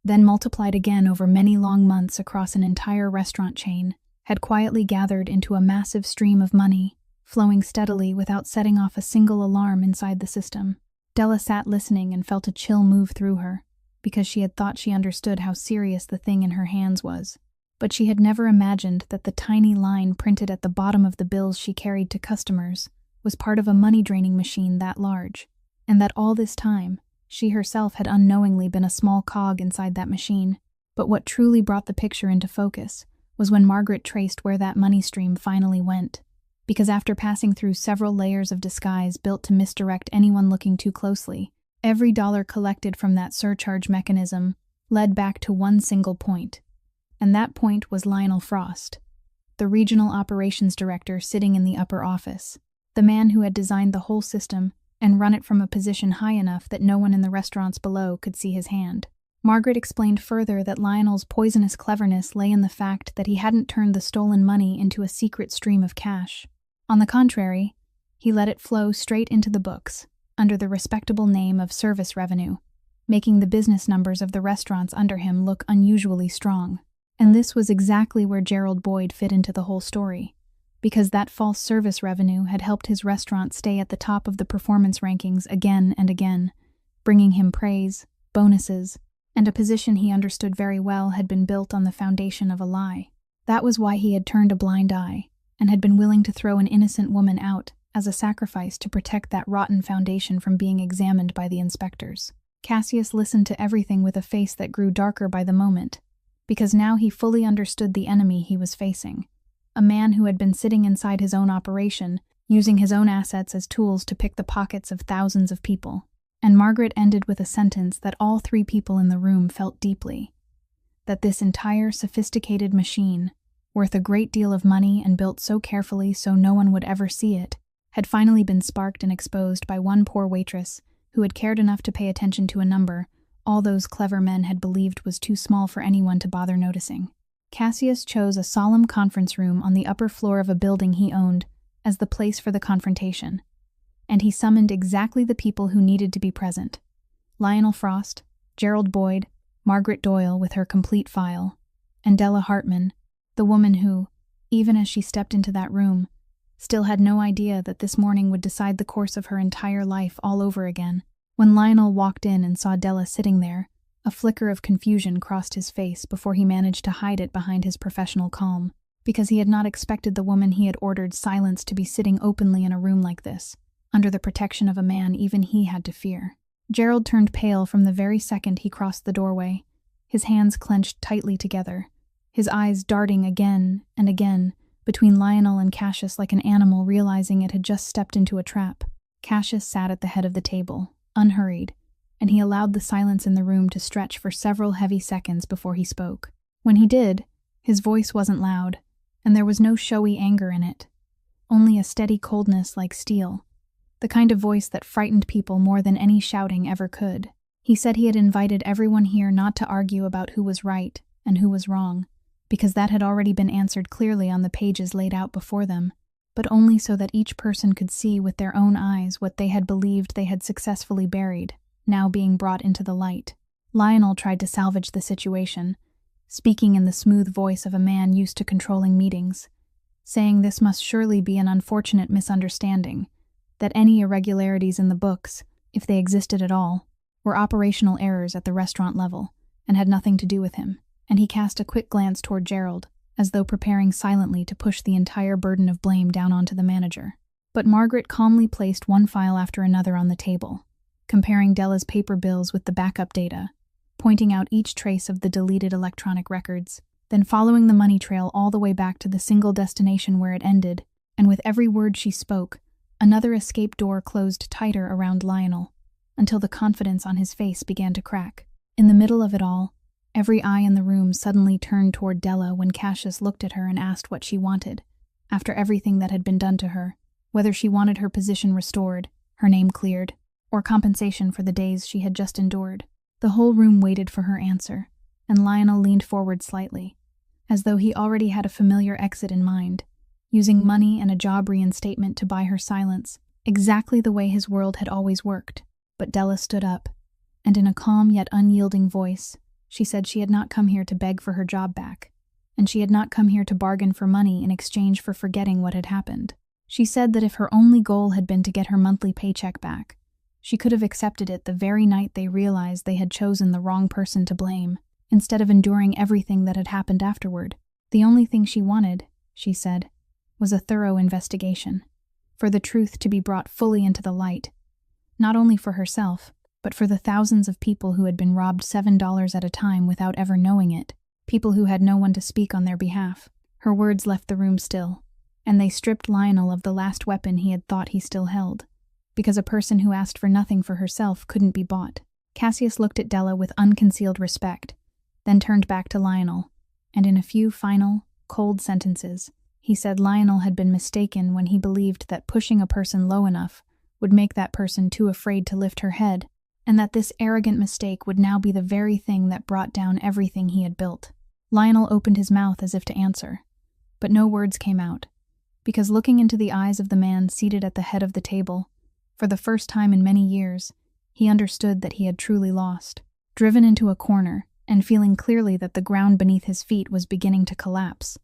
then multiplied again over many long months across an entire restaurant chain, had quietly gathered into a massive stream of money, flowing steadily without setting off a single alarm inside the system. Della sat listening and felt a chill move through her, because she had thought she understood how serious the thing in her hands was. But she had never imagined that the tiny line printed at the bottom of the bills she carried to customers was part of a money-draining machine that large, and that all this time, she herself had unknowingly been a small cog inside that machine. But what truly brought the picture into focus was when Margaret traced where that money stream finally went, because after passing through several layers of disguise built to misdirect anyone looking too closely, every dollar collected from that surcharge mechanism led back to one single point. And that point was Lionel Frost, the regional operations director sitting in the upper office, the man who had designed the whole system and run it from a position high enough that no one in the restaurants below could see his hand. Margaret explained further that Lionel's poisonous cleverness lay in the fact that he hadn't turned the stolen money into a secret stream of cash. On the contrary, he let it flow straight into the books, under the respectable name of service revenue, making the business numbers of the restaurants under him look unusually strong. And this was exactly where Gerald Boyd fit into the whole story, because that false service revenue had helped his restaurant stay at the top of the performance rankings again and again, bringing him praise, bonuses, and a position he understood very well had been built on the foundation of a lie. That was why he had turned a blind eye, and had been willing to throw an innocent woman out as a sacrifice to protect that rotten foundation from being examined by the inspectors. Cassius listened to everything with a face that grew darker by the moment, because now he fully understood the enemy he was facing. A man who had been sitting inside his own operation, using his own assets as tools to pick the pockets of thousands of people. And Margaret ended with a sentence that all three people in the room felt deeply. That this entire sophisticated machine, worth a great deal of money and built so carefully so no one would ever see it, had finally been sparked and exposed by one poor waitress who had cared enough to pay attention to a number all those clever men had believed was too small for anyone to bother noticing. Cassius chose a solemn conference room on the upper floor of a building he owned as the place for the confrontation, and he summoned exactly the people who needed to be present: Lionel Frost, Gerald Boyd, Margaret Doyle with her complete file, and Della Hartman, the woman who, even as she stepped into that room, still had no idea that this morning would decide the course of her entire life all over again. When Lionel walked in and saw Della sitting there, a flicker of confusion crossed his face before he managed to hide it behind his professional calm, because he had not expected the woman he had ordered silenced to be sitting openly in a room like this, under the protection of a man even he had to fear. Gerald turned pale from the very second he crossed the doorway, his hands clenched tightly together, his eyes darting again and again between Lionel and Cassius like an animal realizing it had just stepped into a trap. Cassius sat at the head of the table, unhurried, and he allowed the silence in the room to stretch for several heavy seconds before he spoke. When he did, his voice wasn't loud, and there was no showy anger in it, only a steady coldness like steel, the kind of voice that frightened people more than any shouting ever could. He said he had invited everyone here not to argue about who was right and who was wrong, because that had already been answered clearly on the pages laid out before them, but only so that each person could see with their own eyes what they had believed they had successfully buried, now being brought into the light. Lionel tried to salvage the situation, speaking in the smooth voice of a man used to controlling meetings, saying this must surely be an unfortunate misunderstanding, that any irregularities in the books, if they existed at all, were operational errors at the restaurant level, and had nothing to do with him, and he cast a quick glance toward Gerald, as though preparing silently to push the entire burden of blame down onto the manager. But Margaret calmly placed one file after another on the table, comparing Della's paper bills with the backup data, pointing out each trace of the deleted electronic records, then following the money trail all the way back to the single destination where it ended, and with every word she spoke, another escape door closed tighter around Lionel, until the confidence on his face began to crack. In the middle of it all, every eye in the room suddenly turned toward Della when Cassius looked at her and asked what she wanted, after everything that had been done to her, whether she wanted her position restored, her name cleared, or compensation for the days she had just endured. The whole room waited for her answer, and Lionel leaned forward slightly, as though he already had a familiar exit in mind, using money and a job reinstatement to buy her silence, exactly the way his world had always worked. But Della stood up, and in a calm yet unyielding voice, she said she had not come here to beg for her job back, and she had not come here to bargain for money in exchange for forgetting what had happened. She said that if her only goal had been to get her monthly paycheck back, she could have accepted it the very night they realized they had chosen the wrong person to blame, instead of enduring everything that had happened afterward. The only thing she wanted, she said, was a thorough investigation, for the truth to be brought fully into the light, not only for herself, but for the thousands of people who had been robbed $7 at a time without ever knowing it, people who had no one to speak on their behalf. Her words left the room still, and they stripped Lionel of the last weapon he had thought he still held, because a person who asked for nothing for herself couldn't be bought. Cassius looked at Della with unconcealed respect, then turned back to Lionel, and in a few final, cold sentences, he said Lionel had been mistaken when he believed that pushing a person low enough would make that person too afraid to lift her head, and that this arrogant mistake would now be the very thing that brought down everything he had built. Lionel opened his mouth as if to answer, but no words came out, because looking into the eyes of the man seated at the head of the table, for the first time in many years, he understood that he had truly lost. Driven into a corner, and feeling clearly that the ground beneath his feet was beginning to collapse,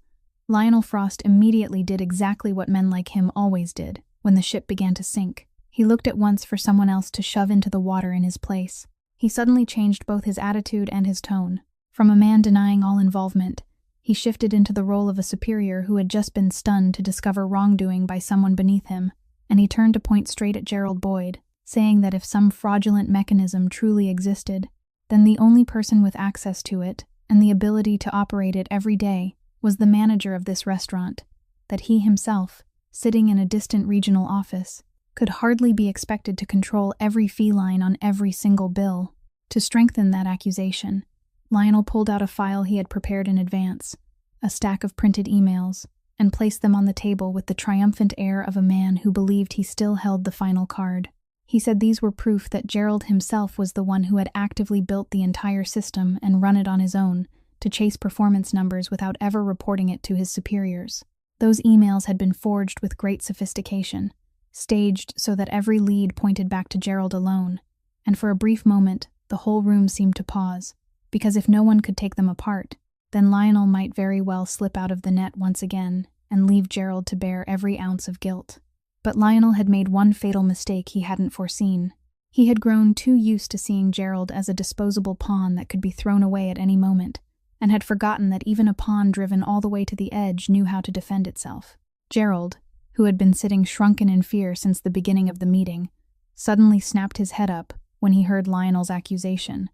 Lionel Frost immediately did exactly what men like him always did when the ship began to sink. He looked at once for someone else to shove into the water in his place. He suddenly changed both his attitude and his tone. From a man denying all involvement, he shifted into the role of a superior who had just been stunned to discover wrongdoing by someone beneath him, and he turned to point straight at Gerald Boyd, saying that if some fraudulent mechanism truly existed, then the only person with access to it and the ability to operate it every day was the manager of this restaurant, that he himself, sitting in a distant regional office, could hardly be expected to control every fee line on every single bill. To strengthen that accusation, Lionel pulled out a file he had prepared in advance, a stack of printed emails, and placed them on the table with the triumphant air of a man who believed he still held the final card. He said these were proof that Gerald himself was the one who had actively built the entire system and run it on his own, to chase performance numbers without ever reporting it to his superiors. Those emails had been forged with great sophistication, staged so that every lead pointed back to Gerald alone, and for a brief moment, the whole room seemed to pause, because if no one could take them apart, then Lionel might very well slip out of the net once again and leave Gerald to bear every ounce of guilt. But Lionel had made one fatal mistake he hadn't foreseen. He had grown too used to seeing Gerald as a disposable pawn that could be thrown away at any moment, and had forgotten that even a pawn driven all the way to the edge knew how to defend itself. Gerald, who had been sitting shrunken in fear since the beginning of the meeting, suddenly snapped his head up when he heard Lionel's accusation,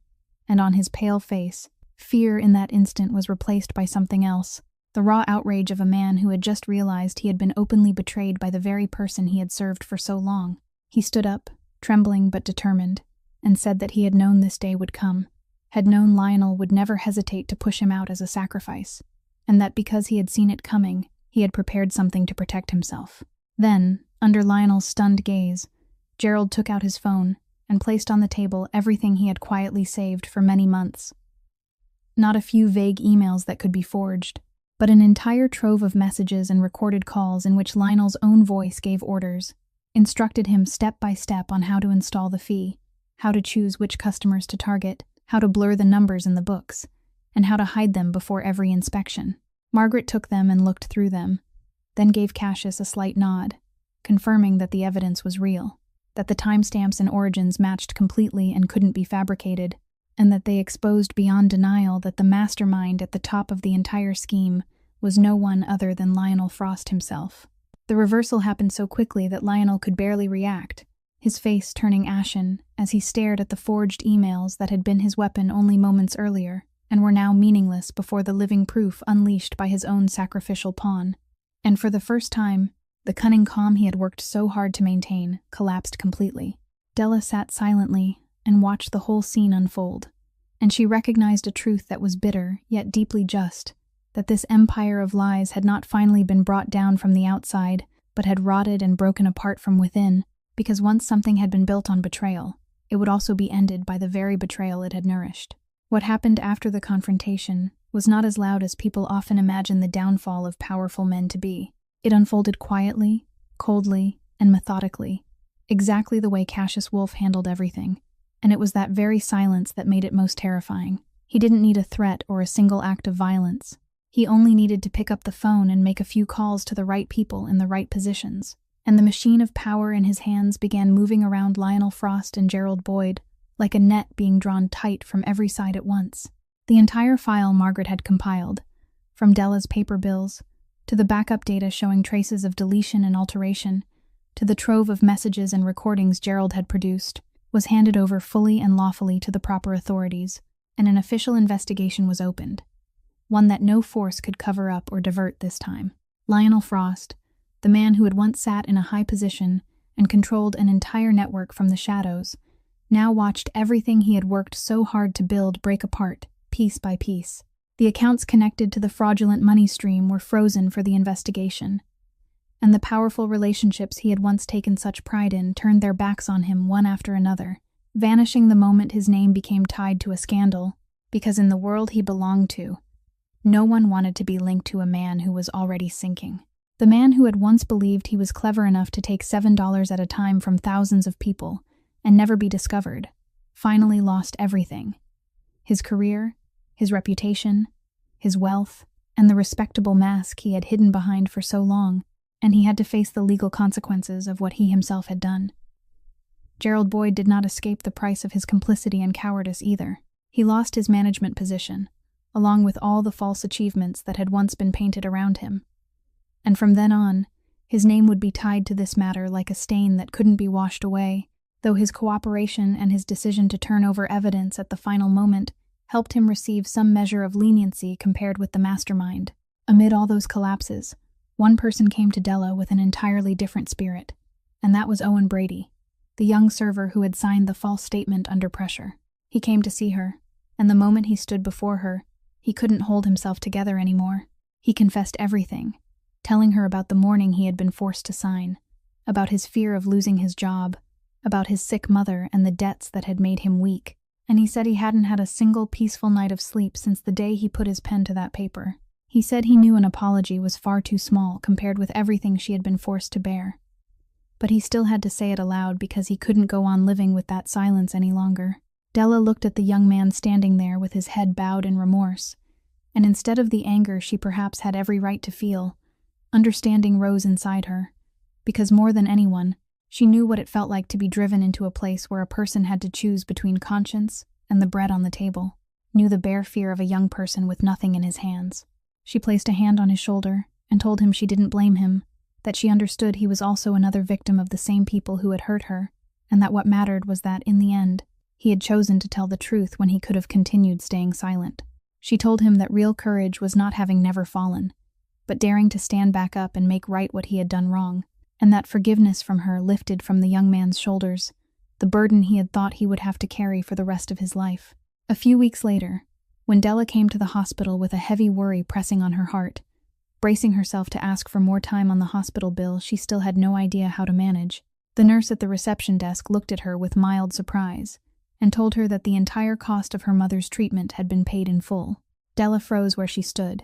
and on his pale face, fear in that instant was replaced by something else, the raw outrage of a man who had just realized he had been openly betrayed by the very person he had served for so long. He stood up, trembling but determined, and said that he had known this day would come, had known Lionel would never hesitate to push him out as a sacrifice, and that because he had seen it coming, he had prepared something to protect himself. Then, under Lionel's stunned gaze, Gerald took out his phone and placed on the table everything he had quietly saved for many months. Not a few vague emails that could be forged, but an entire trove of messages and recorded calls in which Lionel's own voice gave orders, instructed him step by step on how to install the fee, how to choose which customers to target, how to blur the numbers in the books, and how to hide them before every inspection. Margaret took them and looked through them, then gave Cassius a slight nod, confirming that the evidence was real, that the timestamps and origins matched completely and couldn't be fabricated, and that they exposed beyond denial that the mastermind at the top of the entire scheme was no one other than Lionel Frost himself. The reversal happened so quickly that Lionel could barely react, his face turning ashen as he stared at the forged emails that had been his weapon only moments earlier and were now meaningless before the living proof unleashed by his own sacrificial pawn. And for the first time, the cunning calm he had worked so hard to maintain collapsed completely. Della sat silently and watched the whole scene unfold, and she recognized a truth that was bitter yet deeply just, that this empire of lies had not finally been brought down from the outside, but had rotted and broken apart from within, because once something had been built on betrayal, it would also be ended by the very betrayal it had nourished. What happened after the confrontation was not as loud as people often imagine the downfall of powerful men to be. It unfolded quietly, coldly, and methodically, exactly the way Cassius Wolfe handled everything, and it was that very silence that made it most terrifying. He didn't need a threat or a single act of violence. He only needed to pick up the phone and make a few calls to the right people in the right positions. And the machine of power in his hands began moving around Lionel Frost and Gerald Boyd like a net being drawn tight from every side at once. The entire file Margaret had compiled, from Della's paper bills, to the backup data showing traces of deletion and alteration, to the trove of messages and recordings Gerald had produced, was handed over fully and lawfully to the proper authorities, and an official investigation was opened. One that no force could cover up or divert this time. Lionel Frost, the man who had once sat in a high position and controlled an entire network from the shadows, now watched everything he had worked so hard to build break apart, piece by piece. The accounts connected to the fraudulent money stream were frozen for the investigation, and the powerful relationships he had once taken such pride in turned their backs on him one after another, vanishing the moment his name became tied to a scandal, because in the world he belonged to, no one wanted to be linked to a man who was already sinking. The man who had once believed he was clever enough to take $7 at a time from thousands of people and never be discovered, finally lost everything. His career, his reputation, his wealth, and the respectable mask he had hidden behind for so long, and he had to face the legal consequences of what he himself had done. Gerald Boyd did not escape the price of his complicity and cowardice either. He lost his management position, along with all the false achievements that had once been painted around him. And from then on, his name would be tied to this matter like a stain that couldn't be washed away, though his cooperation and his decision to turn over evidence at the final moment helped him receive some measure of leniency compared with the mastermind. Amid all those collapses, one person came to Della with an entirely different spirit, and that was Owen Brady, the young server who had signed the false statement under pressure. He came to see her, and the moment he stood before her, he couldn't hold himself together anymore. He confessed everything, telling her about the mourning he had been forced to sign, about his fear of losing his job, about his sick mother and the debts that had made him weak, and he said he hadn't had a single peaceful night of sleep since the day he put his pen to that paper. He said he knew an apology was far too small compared with everything she had been forced to bear. But he still had to say it aloud because he couldn't go on living with that silence any longer. Della looked at the young man standing there with his head bowed in remorse, and instead of the anger she perhaps had every right to feel, understanding rose inside her, because more than anyone, she knew what it felt like to be driven into a place where a person had to choose between conscience and the bread on the table, knew the bare fear of a young person with nothing in his hands. She placed a hand on his shoulder and told him she didn't blame him, that she understood he was also another victim of the same people who had hurt her, and that what mattered was that, in the end, he had chosen to tell the truth when he could have continued staying silent. She told him that real courage was not having never fallen, but daring to stand back up and make right what he had done wrong, and that forgiveness from her lifted from the young man's shoulders the burden he had thought he would have to carry for the rest of his life. A few weeks later, when Della came to the hospital with a heavy worry pressing on her heart, bracing herself to ask for more time on the hospital bill she still had no idea how to manage, the nurse at the reception desk looked at her with mild surprise and told her that the entire cost of her mother's treatment had been paid in full. Della froze where she stood,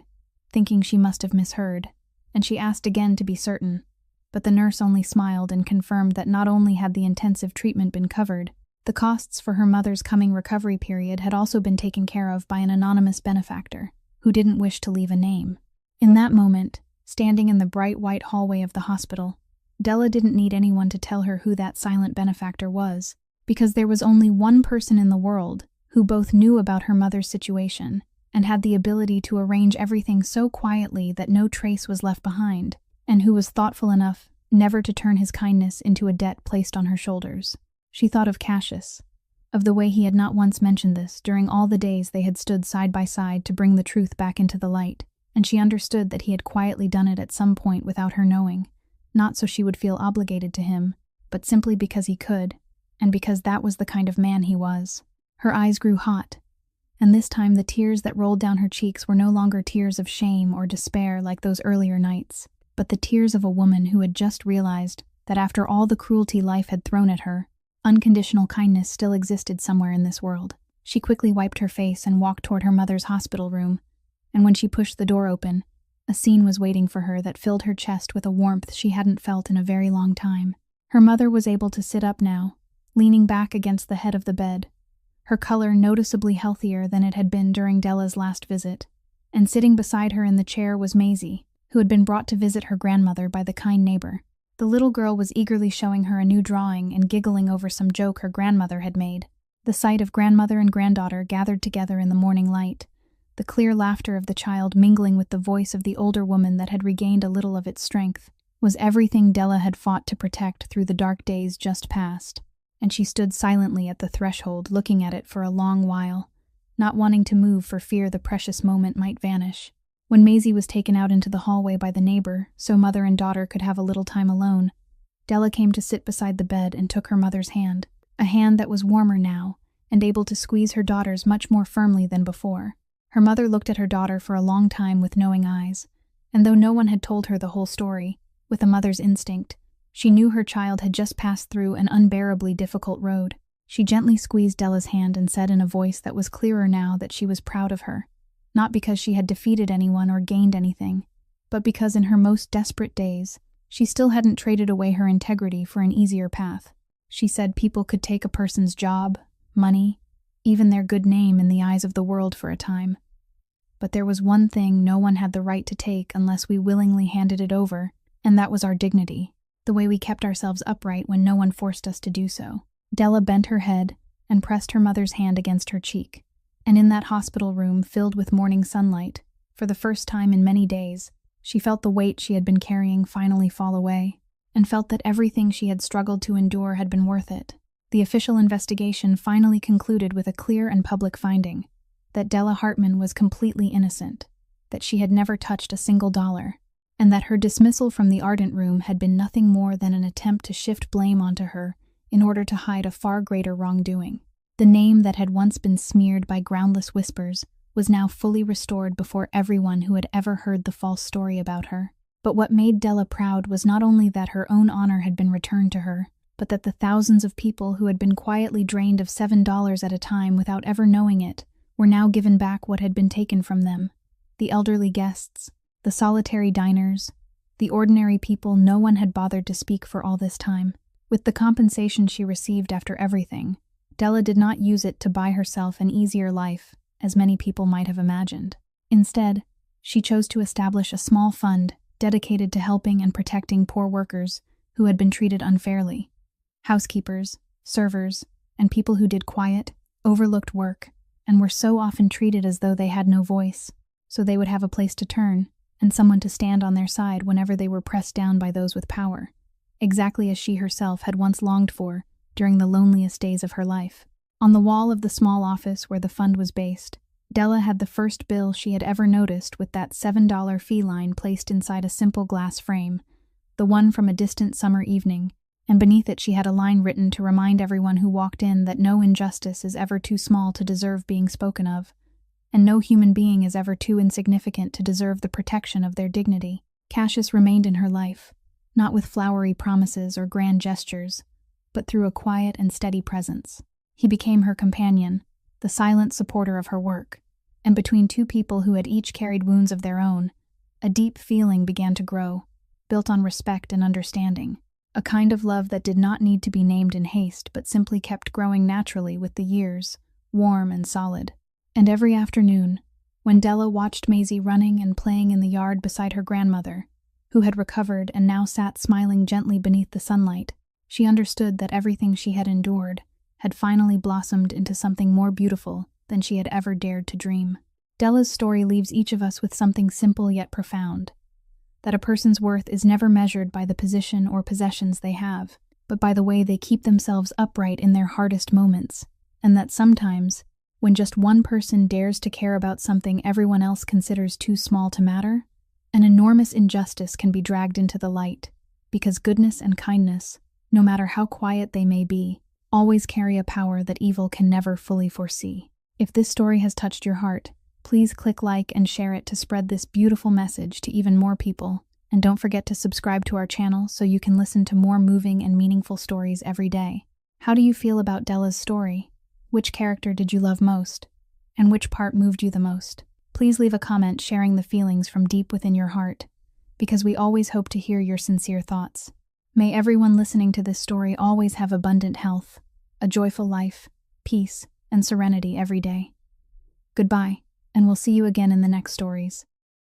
thinking she must have misheard, and she asked again to be certain, but the nurse only smiled and confirmed that not only had the intensive treatment been covered, the costs for her mother's coming recovery period had also been taken care of by an anonymous benefactor who didn't wish to leave a name. In that moment, standing in the bright white hallway of the hospital, Della didn't need anyone to tell her who that silent benefactor was, because there was only one person in the world who both knew about her mother's situation and had the ability to arrange everything so quietly that no trace was left behind, and who was thoughtful enough never to turn his kindness into a debt placed on her shoulders. She thought of Cassius, of the way he had not once mentioned this during all the days they had stood side by side to bring the truth back into the light, and she understood that he had quietly done it at some point without her knowing, not so she would feel obligated to him, but simply because he could, and because that was the kind of man he was. Her eyes grew hot, and this time the tears that rolled down her cheeks were no longer tears of shame or despair like those earlier nights, but the tears of a woman who had just realized that after all the cruelty life had thrown at her, unconditional kindness still existed somewhere in this world. She quickly wiped her face and walked toward her mother's hospital room, and when she pushed the door open, a scene was waiting for her that filled her chest with a warmth she hadn't felt in a very long time. Her mother was able to sit up now, leaning back against the head of the bed, her color noticeably healthier than it had been during Della's last visit. And sitting beside her in the chair was Maisie, who had been brought to visit her grandmother by the kind neighbor. The little girl was eagerly showing her a new drawing and giggling over some joke her grandmother had made. The sight of grandmother and granddaughter gathered together in the morning light, the clear laughter of the child mingling with the voice of the older woman that had regained a little of its strength, was everything Della had fought to protect through the dark days just past. And she stood silently at the threshold looking at it for a long while, not wanting to move for fear the precious moment might vanish. When Maisie was taken out into the hallway by the neighbor so mother and daughter could have a little time alone, Della came to sit beside the bed and took her mother's hand, a hand that was warmer now and able to squeeze her daughter's much more firmly than before. Her mother looked at her daughter for a long time with knowing eyes, and though no one had told her the whole story, with a mother's instinct, she knew her child had just passed through an unbearably difficult road. She gently squeezed Della's hand and said in a voice that was clearer now that she was proud of her, not because she had defeated anyone or gained anything, but because in her most desperate days, she still hadn't traded away her integrity for an easier path. She said people could take a person's job, money, even their good name in the eyes of the world for a time. But there was one thing no one had the right to take unless we willingly handed it over, and that was our dignity, the way we kept ourselves upright when no one forced us to do so. Della bent her head and pressed her mother's hand against her cheek, and in that hospital room filled with morning sunlight, for the first time in many days, she felt the weight she had been carrying finally fall away, and felt that everything she had struggled to endure had been worth it. The official investigation finally concluded with a clear and public finding that Della Hartman was completely innocent, that she had never touched a single dollar, and that her dismissal from the Ardent Room had been nothing more than an attempt to shift blame onto her in order to hide a far greater wrongdoing. The name that had once been smeared by groundless whispers was now fully restored before everyone who had ever heard the false story about her. But what made Della proud was not only that her own honor had been returned to her, but that the thousands of people who had been quietly drained of $7 at a time without ever knowing it were now given back what had been taken from them. The elderly guests, the solitary diners, the ordinary people no one had bothered to speak for all this time. With the compensation she received after everything, Della did not use it to buy herself an easier life, as many people might have imagined. Instead, she chose to establish a small fund dedicated to helping and protecting poor workers who had been treated unfairly. Housekeepers, servers, and people who did quiet, overlooked work, and were so often treated as though they had no voice, so they would have a place to turn and someone to stand on their side whenever they were pressed down by those with power, exactly as she herself had once longed for during the loneliest days of her life. On the wall of the small office where the fund was based, Della had the first bill she had ever noticed with that $7 feline placed inside a simple glass frame, the one from a distant summer evening, and beneath it she had a line written to remind everyone who walked in that no injustice is ever too small to deserve being spoken of, and no human being is ever too insignificant to deserve the protection of their dignity. Cassius remained in her life, not with flowery promises or grand gestures, but through a quiet and steady presence. He became her companion, the silent supporter of her work, and between two people who had each carried wounds of their own, a deep feeling began to grow, built on respect and understanding, a kind of love that did not need to be named in haste but simply kept growing naturally with the years, warm and solid. And every afternoon, when Della watched Maisie running and playing in the yard beside her grandmother, who had recovered and now sat smiling gently beneath the sunlight, she understood that everything she had endured had finally blossomed into something more beautiful than she had ever dared to dream. Della's story leaves each of us with something simple yet profound, that a person's worth is never measured by the position or possessions they have, but by the way they keep themselves upright in their hardest moments, and that sometimes, when just one person dares to care about something everyone else considers too small to matter, an enormous injustice can be dragged into the light, because goodness and kindness, no matter how quiet they may be, always carry a power that evil can never fully foresee. If this story has touched your heart, please click like and share it to spread this beautiful message to even more people, and don't forget to subscribe to our channel so you can listen to more moving and meaningful stories every day. How do you feel about Della's story? Which character did you love most? And which part moved you the most? Please leave a comment sharing the feelings from deep within your heart, because we always hope to hear your sincere thoughts. May everyone listening to this story always have abundant health, a joyful life, peace, and serenity every day. Goodbye, and we'll see you again in the next stories.